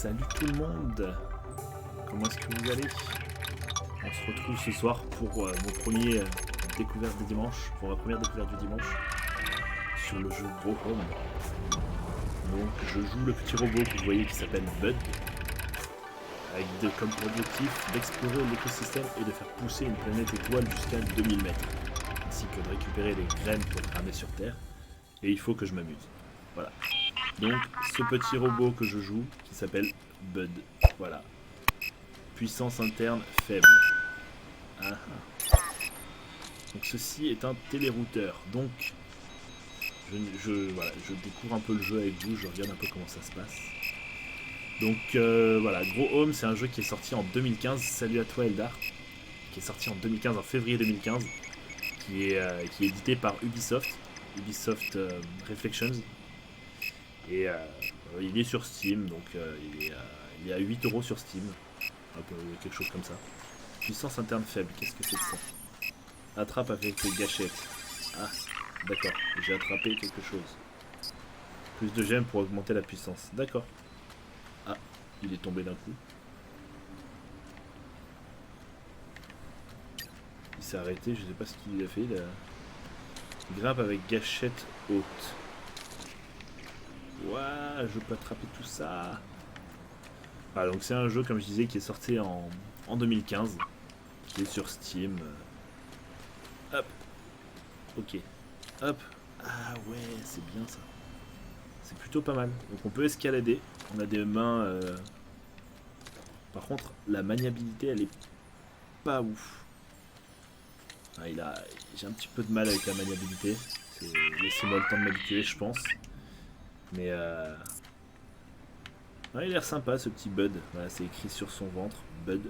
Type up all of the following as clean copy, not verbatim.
Salut tout le monde. Comment est-ce que vous allez? On se retrouve ce soir pour mon premier découverte du dimanche, pour ma première découverte du dimanche sur le jeu Grow Home. Donc je joue le petit robot que vous voyez qui s'appelle Bud, avec comme objectif d'explorer l'écosystème et de faire pousser une planète étoile jusqu'à 2000 mètres, ainsi que de récupérer les graines pour ramener sur Terre. Et il faut que je m'amuse. Voilà. Donc ce petit robot que je joue qui s'appelle Bud. Voilà. Puissance interne faible. Ah. Donc ceci est un télérouteur. Donc voilà, je découvre un peu le jeu avec vous, je regarde un peu comment ça se passe. Donc voilà, Grow Home c'est un jeu qui est sorti en 2015. Salut à toi Eldar. Qui est sorti en 2015, en février 2015. Qui est édité par Ubisoft. Ubisoft Reflections. Et il est sur Steam, donc il est à 8 € sur Steam. Un peu, quelque chose comme ça. Puissance interne faible, qu'est-ce que c'est que ça? Attrape avec les gâchettes. Ah, d'accord, j'ai attrapé quelque chose. Plus de gemmes pour augmenter la puissance. D'accord. Ah, il est tombé d'un coup. Il s'est arrêté, je sais pas ce qu'il a fait. Il grimpe avec gâchette haute. Ouah, je peux attraper tout ça. Ah, donc c'est un jeu, comme je disais, qui est sorti en 2015. Qui est sur Steam. Hop. Ok. Hop. Ah ouais, c'est bien ça. C'est plutôt pas mal. Donc on peut escalader. On a des mains... Par contre, la maniabilité, elle est pas ouf. Ah, j'ai un petit peu de mal avec la maniabilité. Laissez-moi le temps de m'habituer, je pense. Mais ouais, il a l'air sympa ce petit Bud. Voilà, c'est écrit sur son ventre. Bud.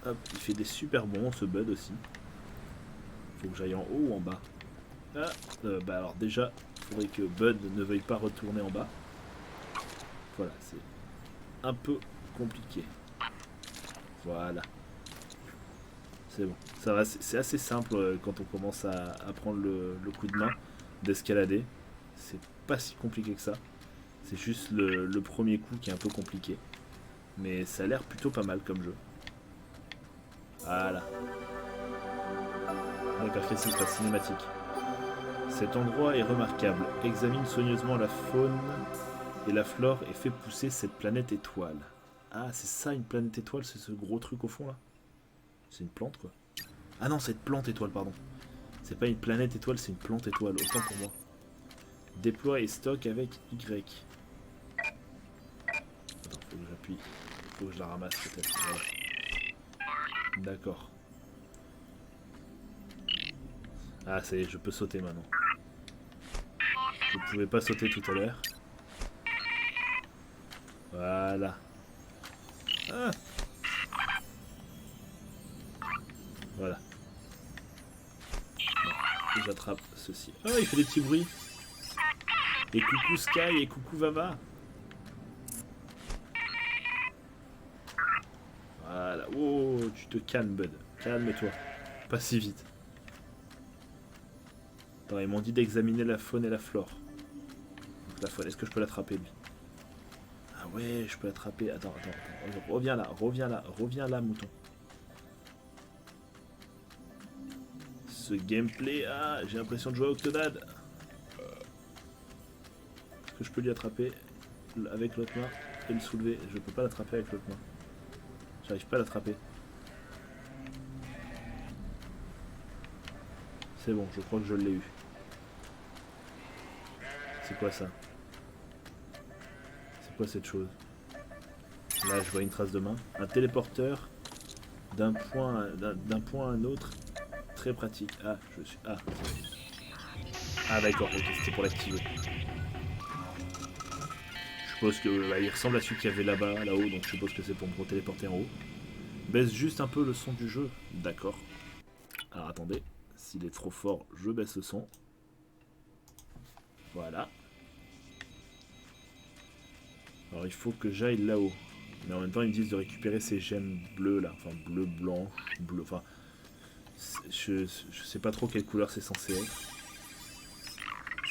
Hop, il fait des super bons ce Bud aussi. Faut que j'aille en haut ou en bas. Ah, bah alors déjà, il faudrait que Bud ne veuille pas retourner en bas. Voilà, c'est un peu compliqué. Voilà. C'est bon. Ça va, c'est assez simple quand on commence à prendre le coup de main d'escalader. C'est pas si compliqué que ça. C'est juste le premier coup qui est un peu compliqué. Mais ça a l'air plutôt pas mal comme jeu. Voilà. D'accord, qu'est-ce qui se passe? Cinématique. Cet endroit est remarquable. Examine soigneusement la faune et la flore et fait pousser cette planète étoile. Ah, c'est ça une planète étoile, c'est ce gros truc au fond là? C'est une plante quoi. Ah non, c'est une plante étoile, pardon. C'est pas une planète étoile, c'est une plante étoile, autant pour moi. Déploie et stocke avec Y. Attends, faut que j'appuie. Faut que je la ramasse peut-être. Voilà. D'accord. Ah, ça y est, je peux sauter maintenant. Je pouvais pas sauter tout à l'heure. Voilà. Ah. Voilà. Et j'attrape ceci. Ah, il fait des petits bruits. Et coucou Sky et coucou Vava. Voilà. Oh, tu te calmes, Bud. Calme-toi. Pas si vite. Attends, ils m'ont dit d'examiner la faune et la flore. Donc, la faune, est-ce que je peux l'attraper lui? Ah ouais, je peux l'attraper. Attends. Reviens là, mouton. Ce gameplay, ah, j'ai l'impression de jouer à Octodad. Est-ce que je peux lui attraper avec l'autre main et le soulever? Je peux pas l'attraper avec l'autre main. J'arrive pas à l'attraper. C'est bon, je crois que je l'ai eu. C'est quoi ça? C'est quoi cette chose? Là, je vois une trace de main. Un téléporteur d'un point à un autre. Très pratique. Ah, je suis... Ah, ah d'accord, ok, c'était pour l'activer. Je suppose que bah, il ressemble à celui qu'il y avait là-haut, donc je suppose que c'est pour me téléporter en haut. Baisse juste un peu le son du jeu. D'accord. Alors attendez, s'il est trop fort, je baisse le son. Voilà. Alors il faut que j'aille là-haut. Mais en même temps, ils me disent de récupérer ces gemmes bleues là. Enfin, bleu, blanc, bleu. Enfin, je sais pas trop quelle couleur c'est censé être.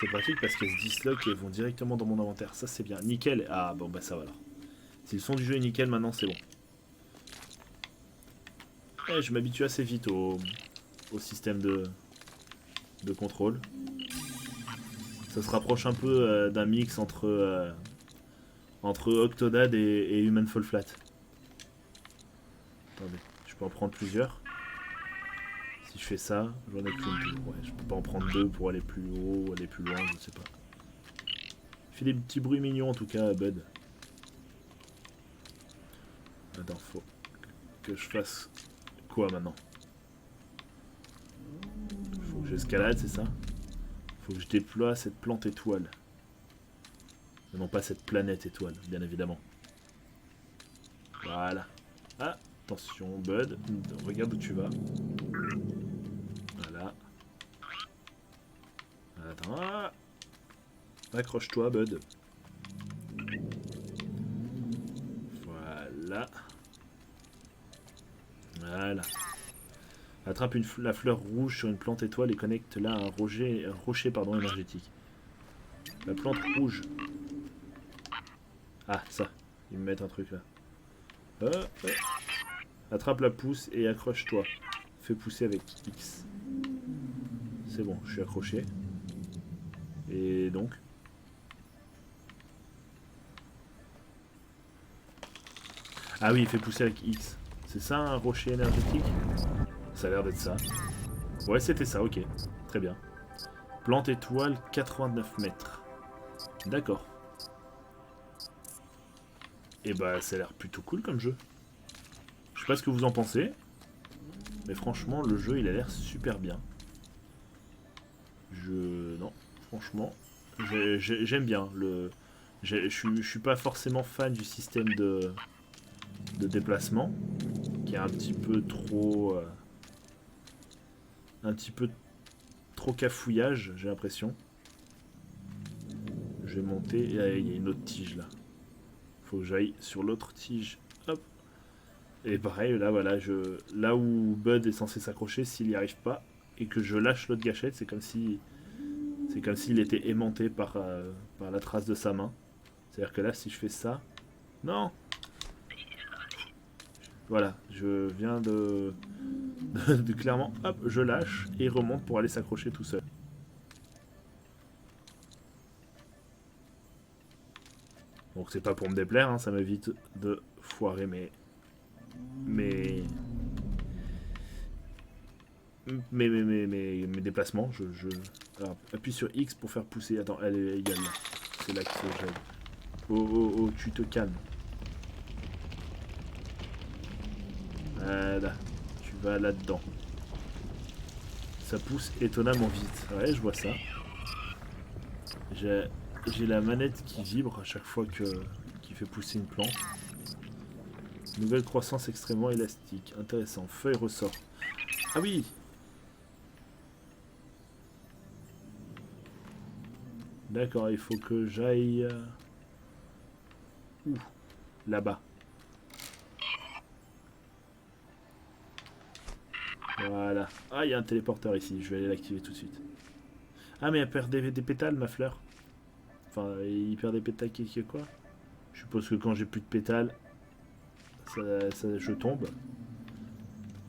C'est pratique parce qu'elles se disloquent et vont directement dans mon inventaire. Ça, c'est bien. Nickel. Ah, bon, bah ça va alors. Si le son du jeu est nickel, maintenant, c'est bon. Je m'habitue assez vite au système de contrôle. Ça se rapproche un peu d'un mix entre Octodad et Human Fall Flat. Attendez, je peux en prendre plusieurs. Si je fais ça, j'en ai qu'une. Ouais, je peux pas en prendre deux pour aller plus haut, aller plus loin, je sais pas. Il fait des petits bruits mignons en tout cas, Bud. Attends, faut que je fasse quoi maintenant? Faut que j'escalade, c'est ça? Faut que je déploie cette plante étoile. Et non pas cette planète étoile, bien évidemment. Voilà. Ah, attention, Bud. Regarde où tu vas. Voilà. Attends. Ah, accroche-toi, Bud. Voilà. Voilà. Attrape la fleur rouge sur une plante étoile et connecte-la à un rocher énergétique. La plante rouge. Ah, ça. Ils me mettent un truc là. Attrape la pousse et accroche-toi. Fais pousser avec X. C'est bon, je suis accroché. Et donc ah oui, il fait pousser avec X. C'est ça un rocher énergétique? Ça a l'air d'être ça. Ouais, c'était ça, ok. Très bien. Plante étoile, 89 mètres. D'accord. Et bah, ça a l'air plutôt cool comme jeu. Je sais pas ce que vous en pensez. Mais franchement, le jeu, il a l'air super bien. Non, franchement, j'aime bien. Je suis pas forcément fan du système de déplacement. Qui est un petit peu trop... cafouillage, j'ai l'impression. Je vais monter. Il y a une autre tige là. Faut que j'aille sur l'autre tige. Hop. Et pareil, là, voilà, là où Bud est censé s'accrocher, s'il n'y arrive pas, et que je lâche l'autre gâchette, c'est comme s'il était aimanté par la trace de sa main. C'est-à-dire que là, si je fais ça... Non! Voilà, je viens de clairement, hop, je lâche et il remonte pour aller s'accrocher tout seul. Donc c'est pas pour me déplaire, hein, ça m'évite de foirer mes déplacements. Alors, appuie sur X pour faire pousser. Attends, elle est égale là. C'est là qu'il faut que j'aille. Oh, tu te calmes. Voilà, tu vas là-dedans. Ça pousse étonnamment vite. Ouais, je vois ça. J'ai la manette qui vibre à chaque fois qui fait pousser une plante. Nouvelle croissance extrêmement élastique. Intéressant. Feuille ressort. Ah oui! D'accord, il faut que j'aille... Où? Là-bas. Voilà. Ah, il y a un téléporteur ici. Je vais aller l'activer tout de suite. Ah, mais elle perd des pétales, ma fleur. Enfin, il perd des pétales qui quoi? Je suppose que quand j'ai plus de pétales, je tombe.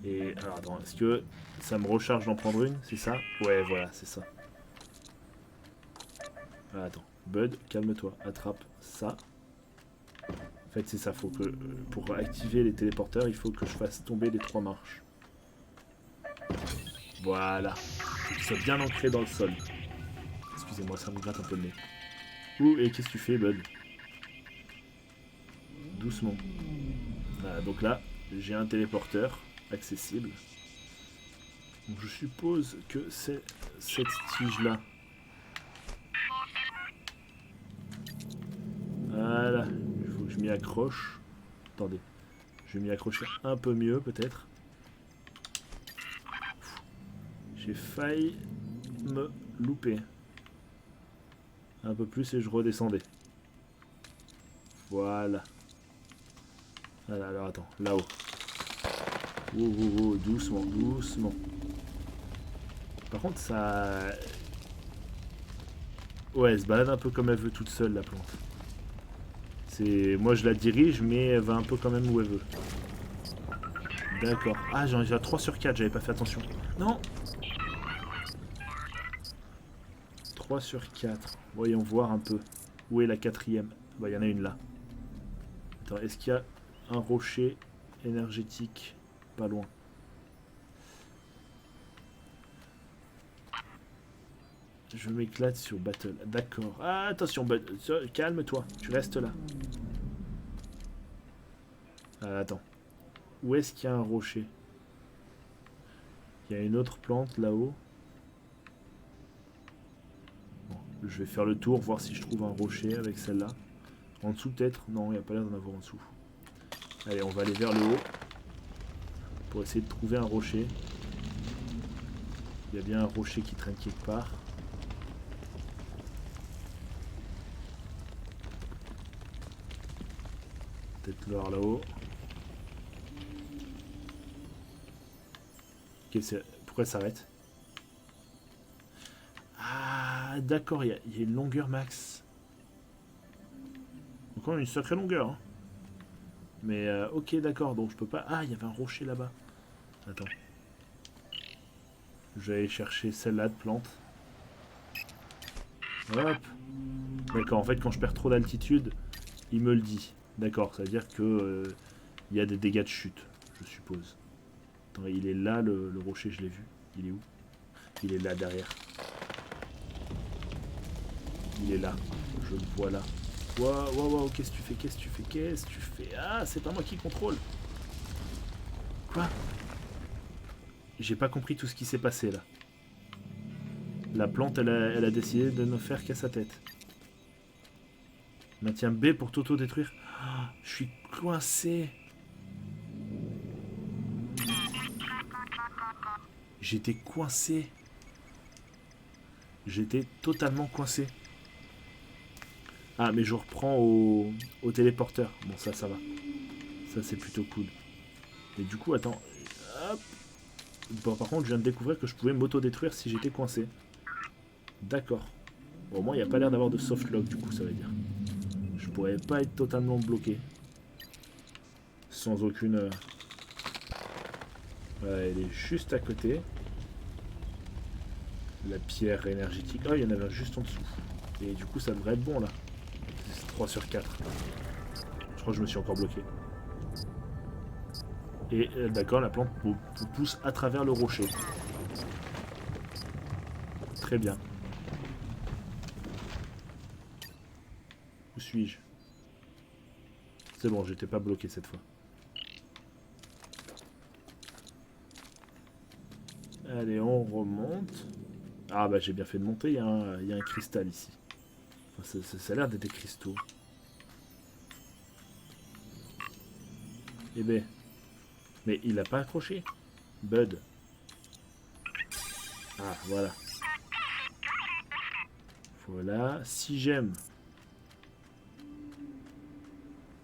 Et alors, attends, est-ce que ça me recharge d'en prendre une? C'est ça? Ouais, voilà, c'est ça. Ah, attends. Bud, calme-toi. Attrape ça. En fait, c'est ça. Faut que, pour activer les téléporteurs, il faut que je fasse tomber les 3 marches. Voilà. Qu'ils soient bien ancrés dans le sol. Excusez-moi, ça me gratte un peu le nez. Ouh, et qu'est-ce que tu fais, Bud? Doucement. Voilà, donc là, j'ai un téléporteur accessible. Donc je suppose que c'est cette tige-là. Voilà. Il faut que je m'y accroche. Attendez. Je vais m'y accrocher un peu mieux, peut-être. J'ai failli me louper. Un peu plus et je redescendais. Voilà. Voilà, alors attends, là-haut. Oh, doucement, doucement. Par contre, ça... Ouais, elle se balade un peu comme elle veut toute seule, la plante. Moi, je la dirige, mais elle va un peu quand même où elle veut. D'accord. Ah, j'en ai déjà 3 sur 4, j'avais pas fait attention. Non. 3 sur 4. Voyons voir un peu. Où est la quatrième? Bah, il y en a une là. Attends, est-ce qu'il y a un rocher énergétique pas loin? Je m'éclate sur Battle. D'accord. Ah, attention, calme-toi. Tu restes là. Attends. Où est-ce qu'il y a un rocher? Il y a une autre plante là-haut. Bon, je vais faire le tour, voir si je trouve un rocher avec celle-là. En dessous peut-être? Non, il n'y a pas l'air d'en avoir en dessous. Allez, on va aller vers le haut. Pour essayer de trouver un rocher. Il y a bien un rocher qui traîne quelque part. Peut-être voir là-haut. Pourquoi ça s'arrête? Ah, d'accord, il y a une longueur max. Encore une sacrée longueur. Hein. Mais ok, d'accord, donc je peux pas... Ah, il y avait un rocher là-bas. Attends. Je vais aller chercher celle-là de plante. Hop. D'accord, en fait, quand je perds trop d'altitude, il me le dit. D'accord, ça veut dire que il y a des dégâts de chute, je suppose. Attends, il est là, le rocher, je l'ai vu. Il est où? Il est là, derrière. Il est là. Je le vois là. Waouh, waouh, waouh, qu'est-ce que tu fais? Qu'est-ce que tu fais? Qu'est-ce que tu fais? Ah, c'est pas moi qui contrôle. Quoi? J'ai pas compris tout ce qui s'est passé là. La plante, elle a décidé de ne faire qu'à sa tête. Maintien B pour t'auto-détruire. Ah, je suis coincé. J'étais coincé. J'étais totalement coincé. Ah, mais je reprends au téléporteur. Bon, ça va. Ça, c'est plutôt cool. Et du coup, attends. Hop. Bon, par contre, je viens de découvrir que je pouvais m'auto-détruire si j'étais coincé. D'accord. Bon, au moins, il n'y a pas l'air d'avoir de soft lock, du coup, ça veut dire. Je pourrais pas être totalement bloqué. Sans aucune... Ouais, elle est juste à côté. La pierre énergétique. Ah, il y en avait juste en dessous. Et du coup, ça devrait être bon, là. C'est 3 sur 4. Je crois que je me suis encore bloqué. Et d'accord, la plante pousse à travers le rocher. Très bien. Où suis-je? C'est bon, j'étais pas bloqué cette fois. Allez, on remonte. Ah bah j'ai bien fait de monter, il y a un cristal ici. Enfin, ça a l'air d'être des cristaux. Eh ben. Mais il a pas accroché. Bud. Ah, voilà. Voilà. Si j'aime.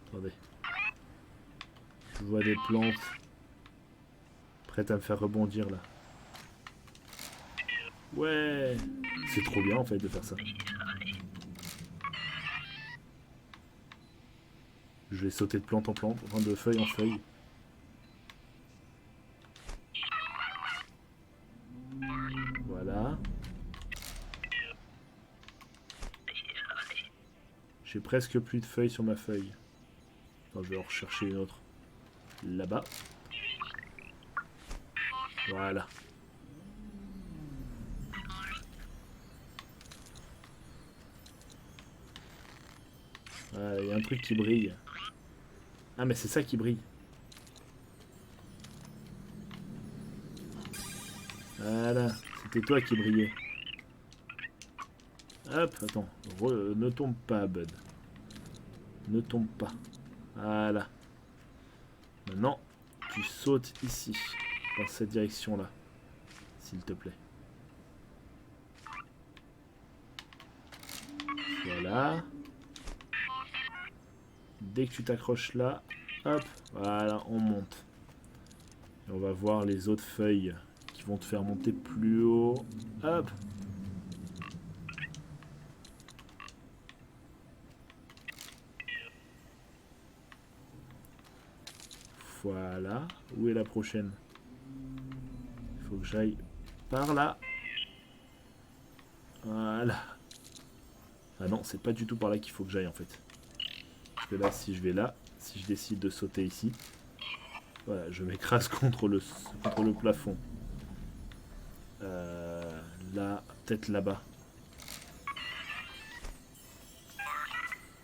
Attendez. Je vois des plantes. Prêtes à me faire rebondir là. Ouais. C'est trop bien en fait de faire ça. Je vais sauter de plante en plante, enfin de feuille en feuille. Voilà. J'ai presque plus de feuilles sur ma feuille. Attends, je vais en rechercher une autre. Là-bas. Voilà. Voilà, il y a un truc qui brille. Ah mais c'est ça qui brille. Voilà, c'était toi qui brillais. Hop, attends. Ne tombe pas, Bud. Ne tombe pas. Voilà. Maintenant, tu sautes ici. Dans cette direction-là. S'il te plaît. Voilà. Dès que tu t'accroches là, hop, voilà, on monte. Et on va voir les autres feuilles qui vont te faire monter plus haut. Hop. Voilà. Où est la prochaine? Il faut que j'aille par là. Voilà. Ah non, c'est pas du tout par là qu'il faut que j'aille en fait. Parce que là, si je vais là, si je décide de sauter ici, voilà, je m'écrase contre le plafond. Là, peut-être là-bas.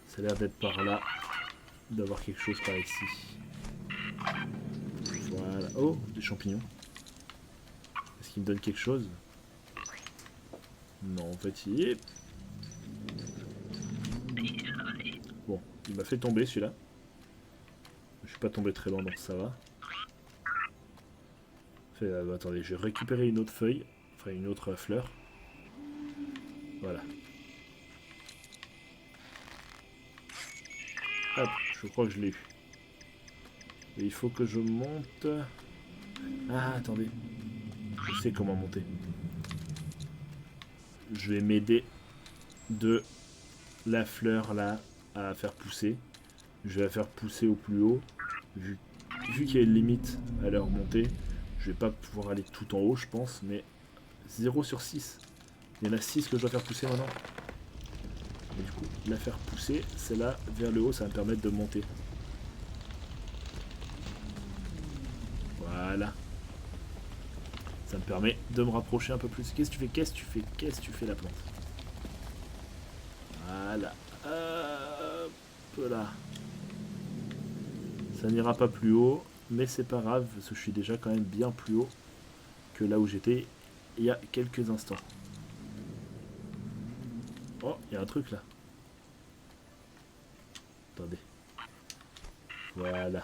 Ça a l'air d'être par là. D'avoir quelque chose par ici. Voilà. Oh, des champignons. Est-ce qu'il me donne quelque chose? Non, en fait, il est... Bon, il m'a fait tomber celui-là. Je suis pas tombé très loin, donc ça va. Attendez, je vais récupérer une autre feuille. Enfin, une autre fleur. Voilà. Hop, je crois que je l'ai eu. Et il faut que je monte... Ah, attendez. Je sais comment monter. Je vais m'aider de la fleur là à faire pousser. Je vais la faire pousser au plus haut. Vu qu'il y a une limite à leur montée, je vais pas pouvoir aller tout en haut, je pense, mais 0 sur 6. Il y en a 6 que je dois faire pousser maintenant. Et du coup, la faire pousser, celle-là vers le haut, ça va me permettre de monter. Voilà. Ça me permet de me rapprocher un peu plus. Qu'est-ce que tu fais? Qu'est-ce que tu fais? Qu'est-ce que tu fais, la plante? Voilà. Hop là. Ça n'ira pas plus haut, mais c'est pas grave, parce que je suis déjà quand même bien plus haut que là où j'étais il y a quelques instants. Oh, il y a un truc là. Attendez. Voilà.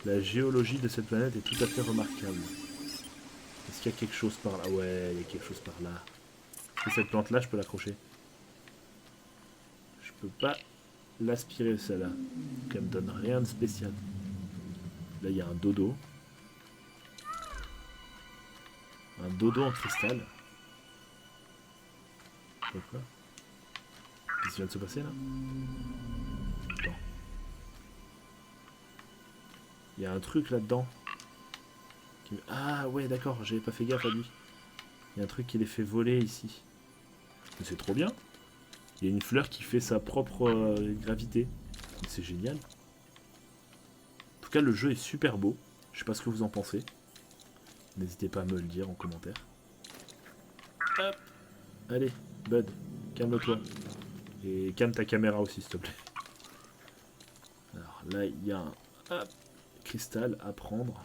La géologie de cette planète est tout à fait remarquable. Est-ce qu'il y a quelque chose par là? Ouais, il y a quelque chose par là. Est-ce que cette plante là, je peux l'accrocher? Je peux pas l'aspirer celle-là. Elle me donne rien de spécial. Là, il y a un dodo. Un dodo en cristal. Pourquoi? Qu'est-ce qui vient de se passer là? Attends. Il y a un truc là-dedans. Ah ouais, d'accord, j'avais pas fait gaffe à lui. Il y a un truc qui les fait voler ici. Mais c'est trop bien. Il y a une fleur qui fait sa propre gravité. C'est génial. En tout cas, le jeu est super beau. Je sais pas ce que vous en pensez. N'hésitez pas à me le dire en commentaire. Hop. Allez, Bud, calme-toi. Et calme ta caméra aussi, s'il te plaît. Alors là, il y a un cristal à prendre.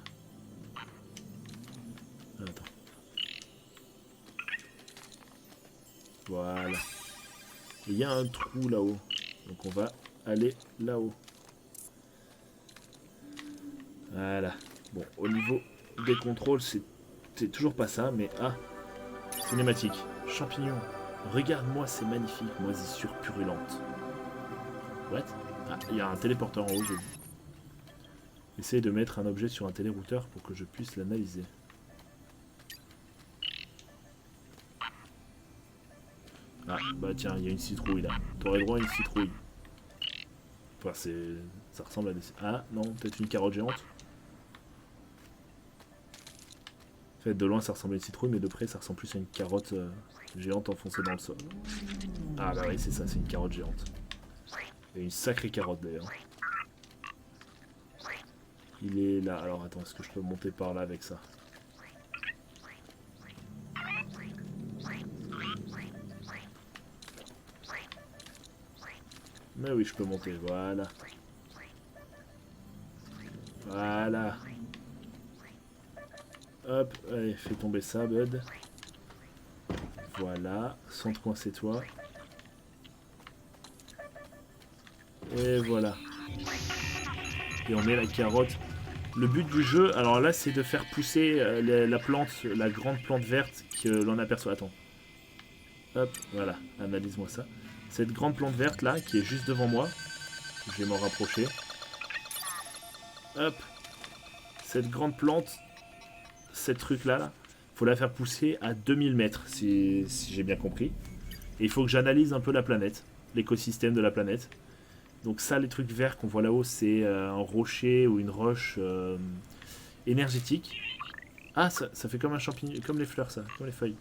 Attends. Voilà. Il y a un trou là-haut. Donc on va aller là-haut. Voilà. Bon, au niveau des contrôles, c'est toujours pas ça, mais ah, cinématique. Champignons. Regarde-moi, c'est magnifique. Moisissure purulente. What? Ah, il y a un téléporteur en haut, j'ai vu. Essaye de mettre un objet sur un télérouteur pour que je puisse l'analyser. Ah, bah tiens, il y a une citrouille là. T'aurais droit à une citrouille. Enfin, ça ressemble à des... Ah, non, peut-être une carotte géante. En fait, de loin, ça ressemble à une citrouille, mais de près, ça ressemble plus à une carotte géante enfoncée dans le sol. Ah, bah oui, c'est ça, c'est une carotte géante. Et une sacrée carotte, d'ailleurs. Il est là. Alors, attends, est-ce que je peux monter par là avec ça? Mais oui, je peux monter, voilà. Voilà. Hop, allez, fais tomber ça, Bud. Voilà, sans te coincer toi. Et voilà. Et on met la carotte. Le but du jeu, alors là, c'est de faire pousser la plante, la grande plante verte que l'on aperçoit. Attends. Hop, voilà, analyse-moi ça. Cette grande plante verte là, qui est juste devant moi. Je vais m'en rapprocher. Hop. Cette grande plante, cette truc là, faut la faire pousser à 2000 mètres, si j'ai bien compris. Et il faut que j'analyse un peu la planète, l'écosystème de la planète. Donc ça, les trucs verts qu'on voit là-haut, c'est un rocher ou une roche énergétique. Ah, ça fait comme un champignon, comme les fleurs, ça, comme les feuilles.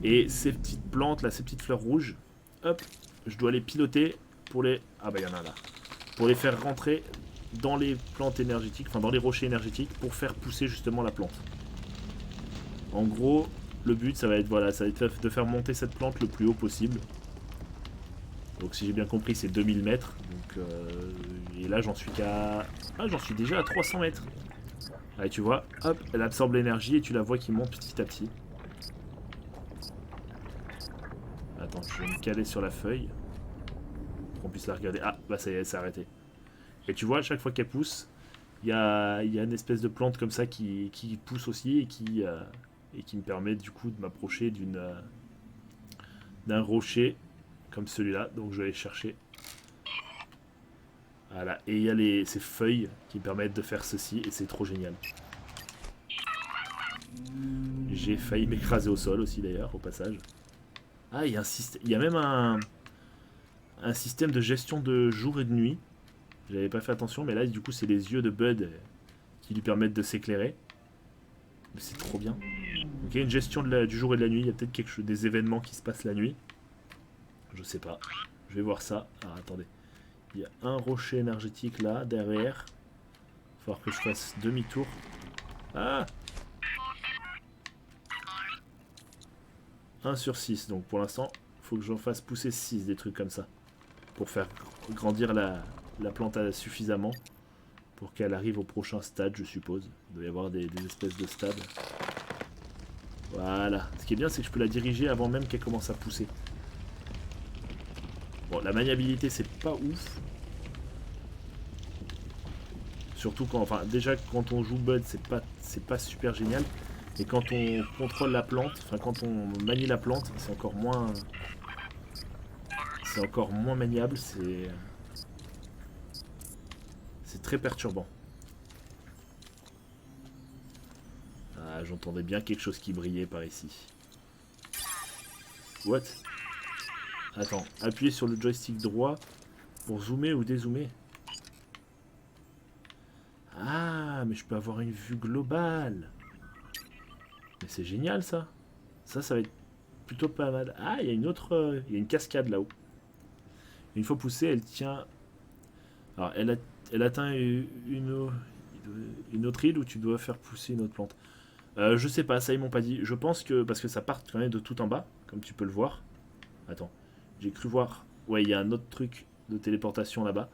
Et ces petites plantes là, ces petites fleurs rouges, hop, je dois les piloter pour les... Ah bah il y en a là. Pour les faire rentrer dans les plantes énergétiques, enfin dans les rochers énergétiques, pour faire pousser justement la plante. En gros, le but, ça va être, voilà, ça va être de faire monter cette plante le plus haut possible. Donc si j'ai bien compris, c'est 2000 mètres. Donc, et là, j'en suis qu'à... Ah, j'en suis déjà à 300 mètres. Allez, tu vois, hop, elle absorbe l'énergie et tu la vois qui monte petit à petit. Attends, je vais me caler sur la feuille. Pour qu'on puisse la regarder. Ah, bah ça y est, elle s'est arrêtée. Et tu vois, à chaque fois qu'elle pousse, il y a une espèce de plante comme ça qui pousse aussi et qui me permet du coup de m'approcher d'un rocher comme celui-là. Donc je vais aller chercher. Voilà, et il y a ces feuilles qui me permettent de faire ceci et c'est trop génial. J'ai failli m'écraser au sol aussi d'ailleurs, au passage. Ah, il y a même un système de gestion de jour et de nuit. J'avais pas fait attention, mais là du coup c'est les yeux de Bud qui lui permettent de s'éclairer. C'est trop bien. Donc il y a une gestion du jour et de la nuit. Il y a peut-être des événements qui se passent la nuit. Je sais pas. Je vais voir ça. Ah, attendez. Il y a un rocher énergétique là, derrière. Il va falloir que je fasse demi-tour. Ah 1 sur 6. Donc pour l'instant, il faut que j'en fasse pousser 6, des trucs comme ça. Pour faire grandir la plante suffisamment. Pour qu'elle arrive au prochain stade, je suppose. Il doit y avoir des espèces de stades. Voilà. Ce qui est bien, c'est que je peux la diriger avant même qu'elle commence à pousser. Bon, la maniabilité, c'est pas ouf. Surtout quand... Enfin, déjà, quand on joue Bud, c'est pas super génial. Et quand on contrôle la plante, enfin, quand on manie la plante, c'est encore moins... C'est encore moins maniable, c'est très perturbant. Ah, j'entendais bien quelque chose qui brillait par ici. What? Attends, appuyez sur le joystick droit pour zoomer ou dézoomer. Ah, mais je peux avoir une vue globale. Mais c'est génial ça. Ça va être plutôt pas mal. Ah, il y a une autre... il y a une cascade là-haut. Une fois poussée, elle tient... Alors, elle atteint une autre île où tu dois faire pousser une autre plante. Je sais pas, ça ils m'ont pas dit. Je pense que... Parce que ça part quand même de tout en bas, comme tu peux le voir. Attends, j'ai cru voir... Ouais, il y a un autre truc de téléportation là-bas.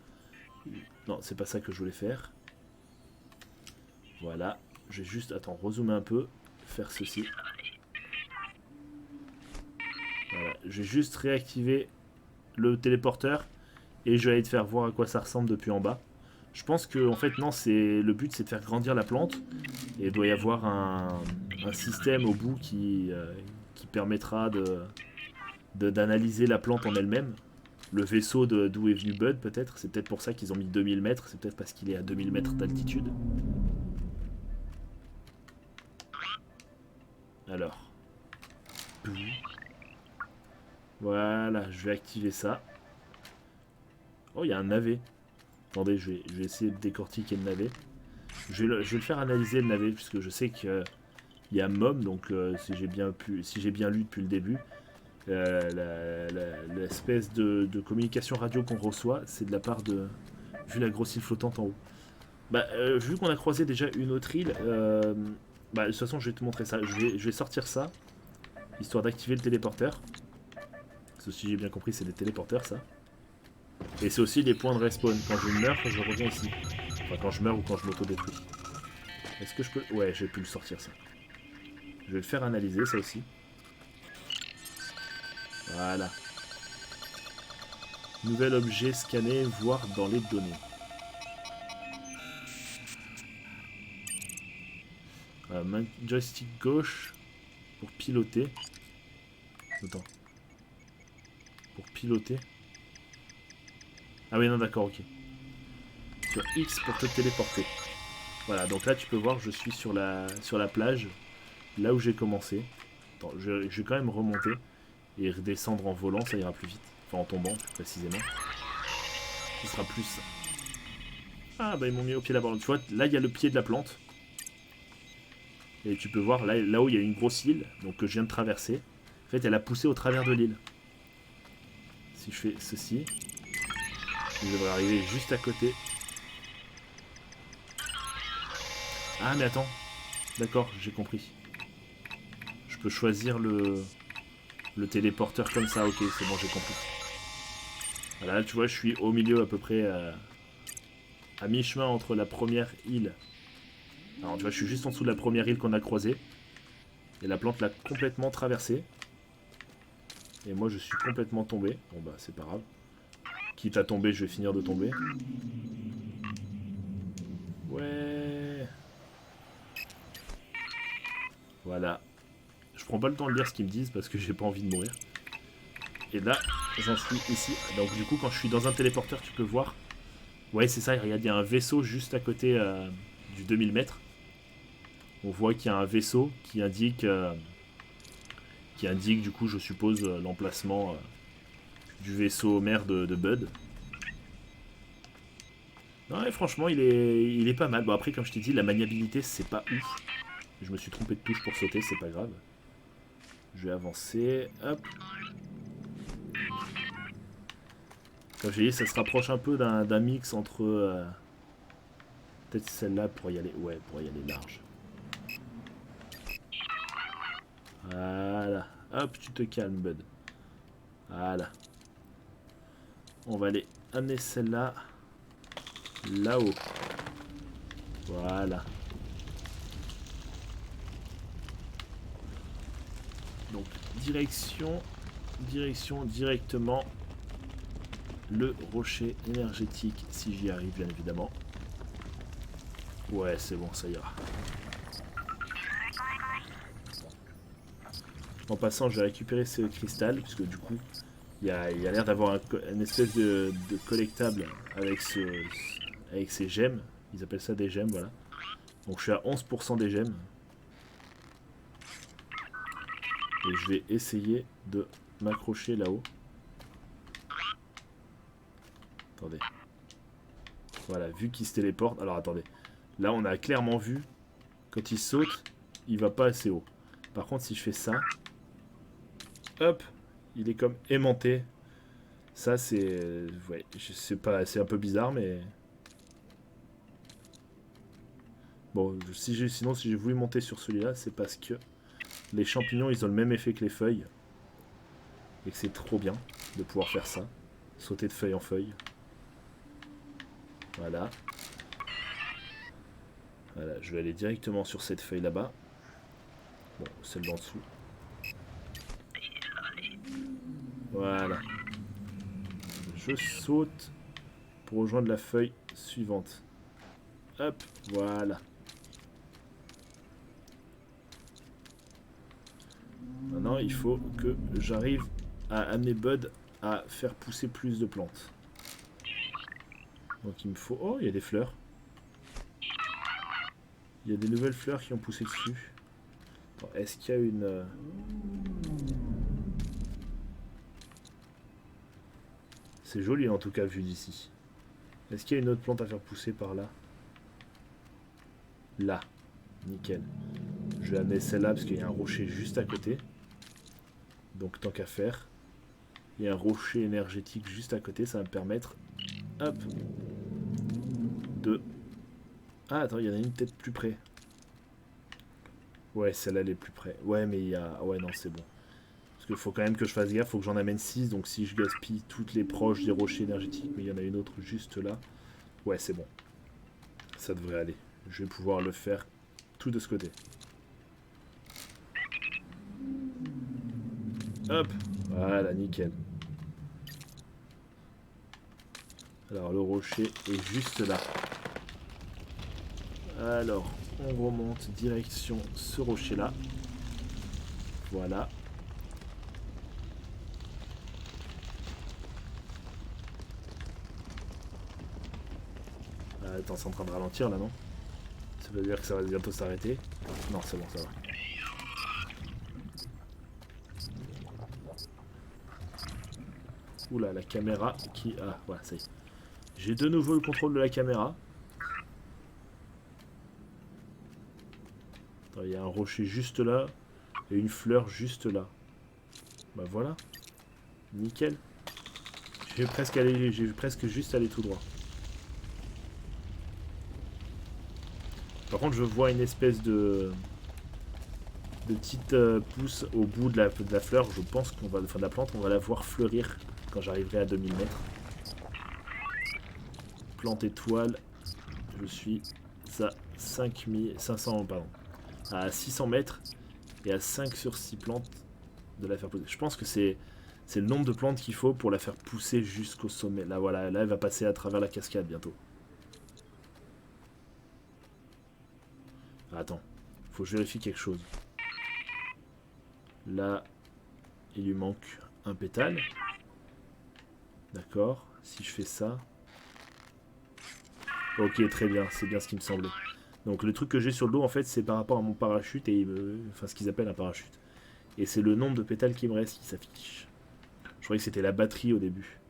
Non, c'est pas ça que je voulais faire. Voilà. Je vais juste... Attends, rezoomer un peu. Faire ceci. Voilà. Je vais juste réactiver le téléporteur. Et je vais aller te faire voir à quoi ça ressemble depuis en bas. Je pense que, en fait, non, le but c'est de faire grandir la plante. Et il doit y avoir un système au bout qui permettra d'analyser la plante en elle-même. Le vaisseau d'où est venu Bud, peut-être. C'est peut-être pour ça qu'ils ont mis 2000 mètres. C'est peut-être parce qu'il est à 2000 mètres d'altitude. Alors. Voilà, je vais activer ça. Oh, il y a un navet. Attendez, je vais essayer de décortiquer le navet. Je vais le faire analyser le navet, puisque je sais qu'il y a MOM, donc si j'ai bien lu depuis le début, l'espèce de communication radio qu'on reçoit, c'est de la part de... Vu la grosse île flottante en haut. Bah, vu qu'on a croisé déjà une autre île, bah, de toute façon, je vais te montrer ça. Je vais sortir ça, histoire d'activer le téléporteur. Parce que si j'ai bien compris, c'est des téléporteurs, ça. Et c'est aussi des points de respawn. Quand je meurs, je reviens ici. Enfin, quand je meurs ou quand je m'auto-détruis. Est-ce que je peux... Ouais, j'ai pu le sortir, ça. Je vais le faire analyser, ça aussi. Voilà. Nouvel objet scanné, voir dans les données. Joystick gauche pour piloter. Attends. Pour piloter. Ah oui, non, d'accord, ok. Sur X pour te téléporter. Voilà, donc là, tu peux voir, je suis sur la plage, là où j'ai commencé. Attends, je vais quand même remonter et redescendre en volant, ça ira plus vite. Enfin, en tombant, plus précisément. Ce sera plus ça. Ah bah ils m'ont mis au pied de la borne. Tu vois, là il y a le pied de la plante. Et tu peux voir, là-haut il y a une grosse île, donc que je viens de traverser. En fait, elle a poussé au travers de l'île. Si je fais ceci, je devrais arriver juste à côté. Ah mais attends, d'accord, j'ai compris. Je peux choisir le téléporteur comme ça, ok, c'est bon, j'ai compris. Voilà, tu vois, je suis au milieu à peu près à mi-chemin entre la première île. Alors tu vois, je suis juste en dessous de la première île qu'on a croisée. Et la plante l'a complètement traversée. Et moi je suis complètement tombé. Bon bah c'est pas grave. Quitte à tomber, je vais finir de tomber. Ouais. Voilà. Je prends pas le temps de lire ce qu'ils me disent parce que j'ai pas envie de mourir. Et là, j'en suis ici. Donc du coup, quand je suis dans un téléporteur, tu peux voir. Ouais, c'est ça, regarde, il y a un vaisseau juste à côté du 2000 mètres. On voit qu'il y a un vaisseau qui indique du coup, je suppose, l'emplacement du vaisseau mère de Bud. Non, et franchement, il est pas mal. Bon, après, comme je t'ai dit, la maniabilité, c'est pas ouf. Je me suis trompé de touche pour sauter, c'est pas grave. Je vais avancer. Hop. Comme j'ai dit, ça se rapproche un peu d'un mix entre... peut-être celle-là pour y aller... Ouais, pour y aller large. Voilà. Hop, tu te calmes, Bud. Voilà. On va aller amener celle-là là-haut. Voilà. Donc, direction directement le rocher énergétique, si j'y arrive, bien évidemment. Ouais, c'est bon, ça ira. En passant, je vais récupérer ce cristal, puisque du coup, il y a l'air d'avoir une espèce de collectable avec ces gemmes. Ils appellent ça des gemmes, voilà. Donc je suis à 11% des gemmes. Et je vais essayer de m'accrocher là-haut. Attendez. Voilà, vu qu'il se téléporte. Alors attendez. Là, on a clairement vu, quand il saute, il va pas assez haut. Par contre, si je fais ça, hop, il est comme aimanté. Ça, c'est... Ouais, je sais pas, c'est un peu bizarre, mais... Bon, sinon, si j'ai voulu monter sur celui-là, c'est parce que les champignons, ils ont le même effet que les feuilles. Et que c'est trop bien de pouvoir faire ça. Sauter de feuille en feuille. Voilà. Voilà, je vais aller directement sur cette feuille là-bas. Bon, celle d'en dessous. Voilà. Je saute pour rejoindre la feuille suivante. Hop, voilà. Maintenant, il faut que j'arrive à amener Bud à faire pousser plus de plantes. Donc il me faut... Oh, il y a des fleurs. Il y a des nouvelles fleurs qui ont poussé dessus. Est-ce qu'il y a une... C'est joli en tout cas vu d'ici. Est-ce qu'il y a une autre plante à faire pousser par là? Là. Nickel. Je vais amener celle-là parce qu'il y a un rocher juste à côté. Donc tant qu'à faire. Il y a un rocher énergétique juste à côté. Ça va me permettre... Hop. De... Ah attends, il y en a une peut-être plus près. Ouais, celle-là elle est plus près. Ouais, mais il y a... Ouais, non, c'est bon. Parce qu'il faut quand même que je fasse gaffe. Faut que j'en amène 6. Donc si je gaspille toutes les proches des rochers énergétiques, mais il y en a une autre juste là. Ouais, c'est bon. Ça devrait aller. Je vais pouvoir le faire tout de ce côté. Hop. Voilà, nickel. Alors, le rocher est juste là. Alors, on remonte direction ce rocher-là. Voilà. Attends, c'est en train de ralentir là, non? Ça veut dire que ça va bientôt s'arrêter. Non, c'est bon, ça va. Oula, la caméra qui... Ah, voilà, ça y est. J'ai de nouveau le contrôle de la caméra. Attends, il y a un rocher juste là et une fleur juste là. Bah voilà. Nickel. J'ai presque juste allé tout droit. Par contre, je vois une espèce de petite pousse au bout de la fleur. Je pense qu'on va, enfin de la plante, on va la voir fleurir quand j'arriverai à 2000 mètres. Plante étoile. Je suis à 500, pardon, à 600 mètres et à 5 sur 6 plantes de la faire pousser. Je pense que c'est le nombre de plantes qu'il faut pour la faire pousser jusqu'au sommet. Là, voilà, là, elle va passer à travers la cascade bientôt. Attends, faut que je vérifie quelque chose. Là, il lui manque un pétale. D'accord, si je fais ça... Ok, très bien, c'est bien ce qui me semblait. Donc le truc que j'ai sur le dos, en fait, c'est par rapport à mon parachute, et enfin ce qu'ils appellent un parachute. Et c'est le nombre de pétales qui me reste qui s'affiche. Je croyais que c'était la batterie au début.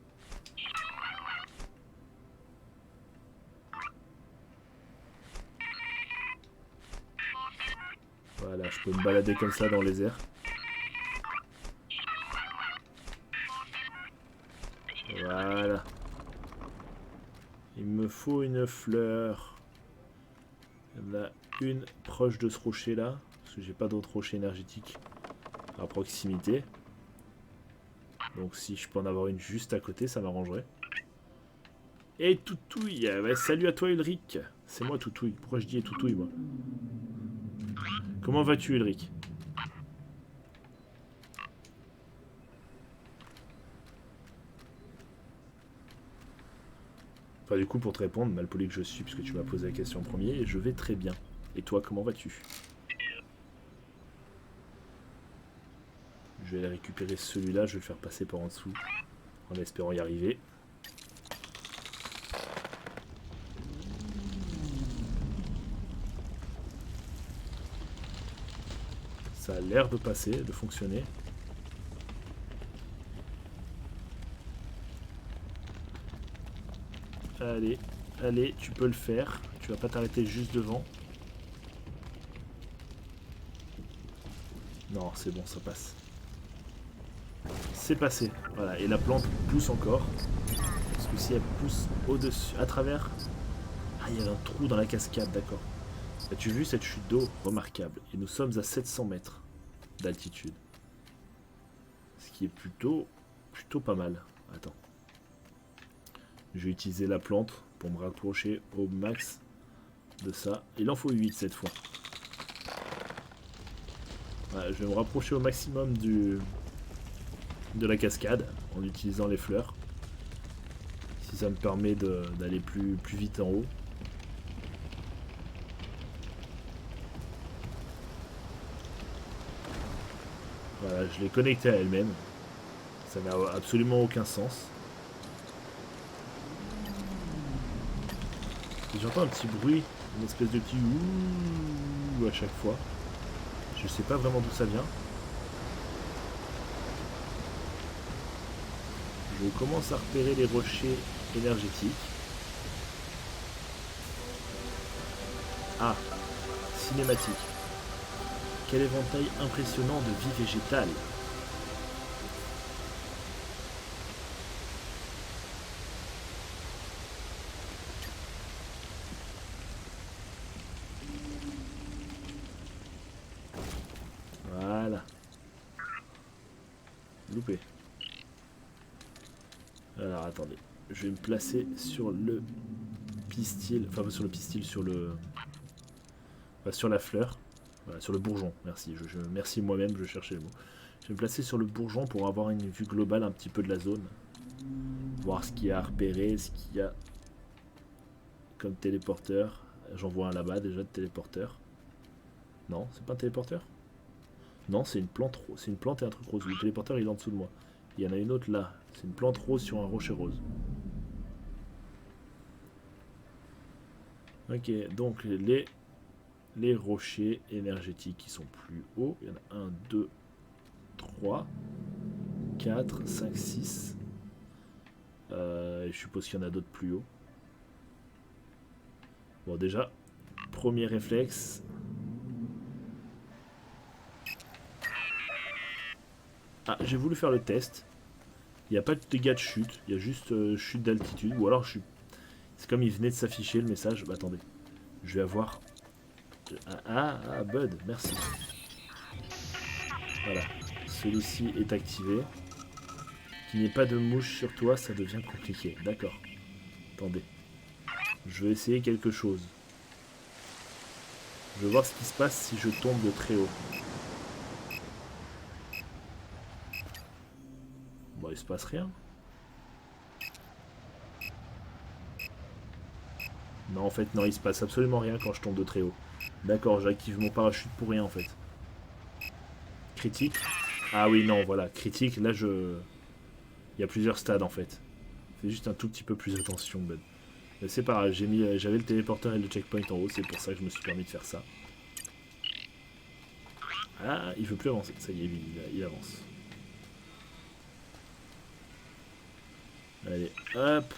Voilà, je peux me balader comme ça dans les airs. Voilà. Il me faut une fleur. Il y en a une proche de ce rocher là. Parce que j'ai pas d'autres rochers énergétiques à proximité. Donc si je peux en avoir une juste à côté, ça m'arrangerait. Et Toutouille, bah, salut à toi Ulrich. C'est moi Toutouille. Pourquoi je dis Toutouille moi? Comment vas-tu Ulrich? Enfin du coup pour te répondre, malpoli que je suis puisque tu m'as posé la question en premier, je vais très bien. Et toi comment vas-tu? Je vais aller récupérer celui-là, je vais le faire passer par en dessous en espérant y arriver. Ça a l'air de passer, de fonctionner. Allez, allez, tu peux le faire. Tu vas pas t'arrêter juste devant. Non, c'est bon, ça passe. C'est passé. Voilà, et la plante pousse encore. Parce que si elle pousse au-dessus, à travers... Ah, il y a un trou dans la cascade, d'accord. As-tu vu cette chute d'eau remarquable? Et nous sommes à 700 mètres d'altitude. Ce qui est plutôt pas mal. Attends. Je vais utiliser la plante pour me rapprocher au max de ça. Il en faut 8 cette fois. Voilà, je vais me rapprocher au maximum de la cascade en utilisant les fleurs. Si ça me permet d'aller plus vite en haut. Voilà, je l'ai connectée à elle-même. Ça n'a absolument aucun sens. J'entends un petit bruit, une espèce de petit ouh à chaque fois. Je sais pas vraiment d'où ça vient. Je commence à repérer les rochers énergétiques. Ah, cinématique. Quel éventail impressionnant de vie végétale. Voilà. Loupé. Alors attendez. Je vais me placer sur le pistil. Enfin pas sur le pistil, sur le... Enfin, sur la fleur. Voilà, sur le bourgeon. Merci. Merci moi-même, je cherchais le mot. Je vais me placer sur le bourgeon pour avoir une vue globale un petit peu de la zone. Voir ce qu'il y a à repérer, ce qu'il y a comme téléporteur. J'en vois un là-bas déjà de téléporteur. Non, c'est pas un téléporteur? Non, c'est une plante rose. C'est une plante et un truc rose. Le téléporteur il est en dessous de moi. Il y en a une autre là. C'est une plante rose sur un rocher rose. Ok, donc les rochers énergétiques qui sont plus hauts. Il y en a 1, 2, 3, 4, 5, 6. Je suppose qu'il y en a d'autres plus hauts. Bon, déjà, premier réflexe. Ah, j'ai voulu faire le test. Il n'y a pas de dégâts de chute, il y a juste chute d'altitude. Ou alors, c'est comme il venait de s'afficher le message. Bah, attendez, je vais avoir... Bud, merci. Voilà, celui-ci est activé. Qu'il n'y ait pas de mouche sur toi, ça devient compliqué. D'accord. Attendez. Je vais essayer quelque chose. Je vais voir ce qui se passe si je tombe de très haut. Bon, il se passe rien. Non, en fait, non, il se passe absolument rien quand je tombe de très haut. D'accord, j'active mon parachute pour rien, en fait. Critique. Ah oui, non, voilà. Critique, là, il y a plusieurs stades, en fait. Fais juste un tout petit peu plus attention, Ben. Mais c'est pas grave, j'avais le téléporteur et le checkpoint en haut, c'est pour ça que je me suis permis de faire ça. Ah, il veut plus avancer. Ça y est, il avance. Allez, hop.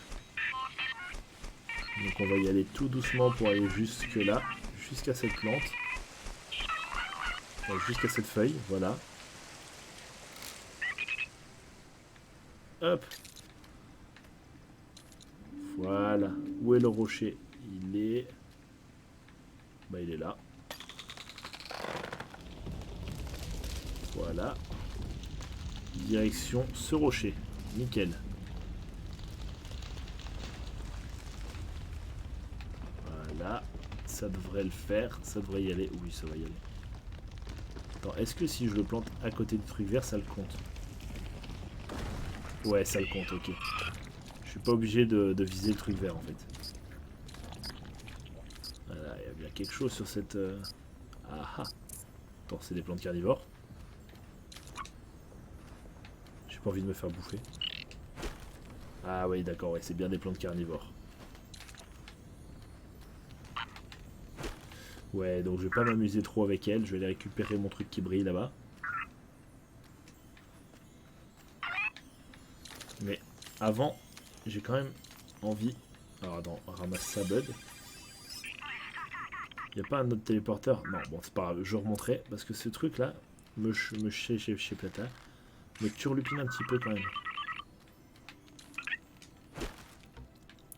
Donc on va y aller tout doucement pour aller jusque là, jusqu'à cette plante. Jusqu'à cette feuille, voilà. Hop. Voilà. Où est le rocher? Il est... Bah il est là. Voilà. Direction ce rocher. Nickel. Voilà. Ça devrait le faire. Ça devrait y aller. Oui, ça va y aller. Attends, est-ce que si je le plante à côté du truc vert, ça le compte? Ouais, ça le compte, ok. Je suis pas obligé de viser le truc vert en fait. Voilà, il y a bien quelque chose sur cette... Ah ah. Attends, c'est des plantes carnivores. J'ai pas envie de me faire bouffer. Ah oui, d'accord, ouais, c'est bien des plantes carnivores. Ouais, donc je vais pas m'amuser trop avec elles. Je vais aller récupérer mon truc qui brille là-bas. Mais avant, j'ai quand même envie... Alors attends, ramasse ça, Bud. Y a pas un autre téléporteur? Non, bon, c'est pas grave, je remonterai. Parce que ce truc-là me chez Plata me turlupine un petit peu quand même.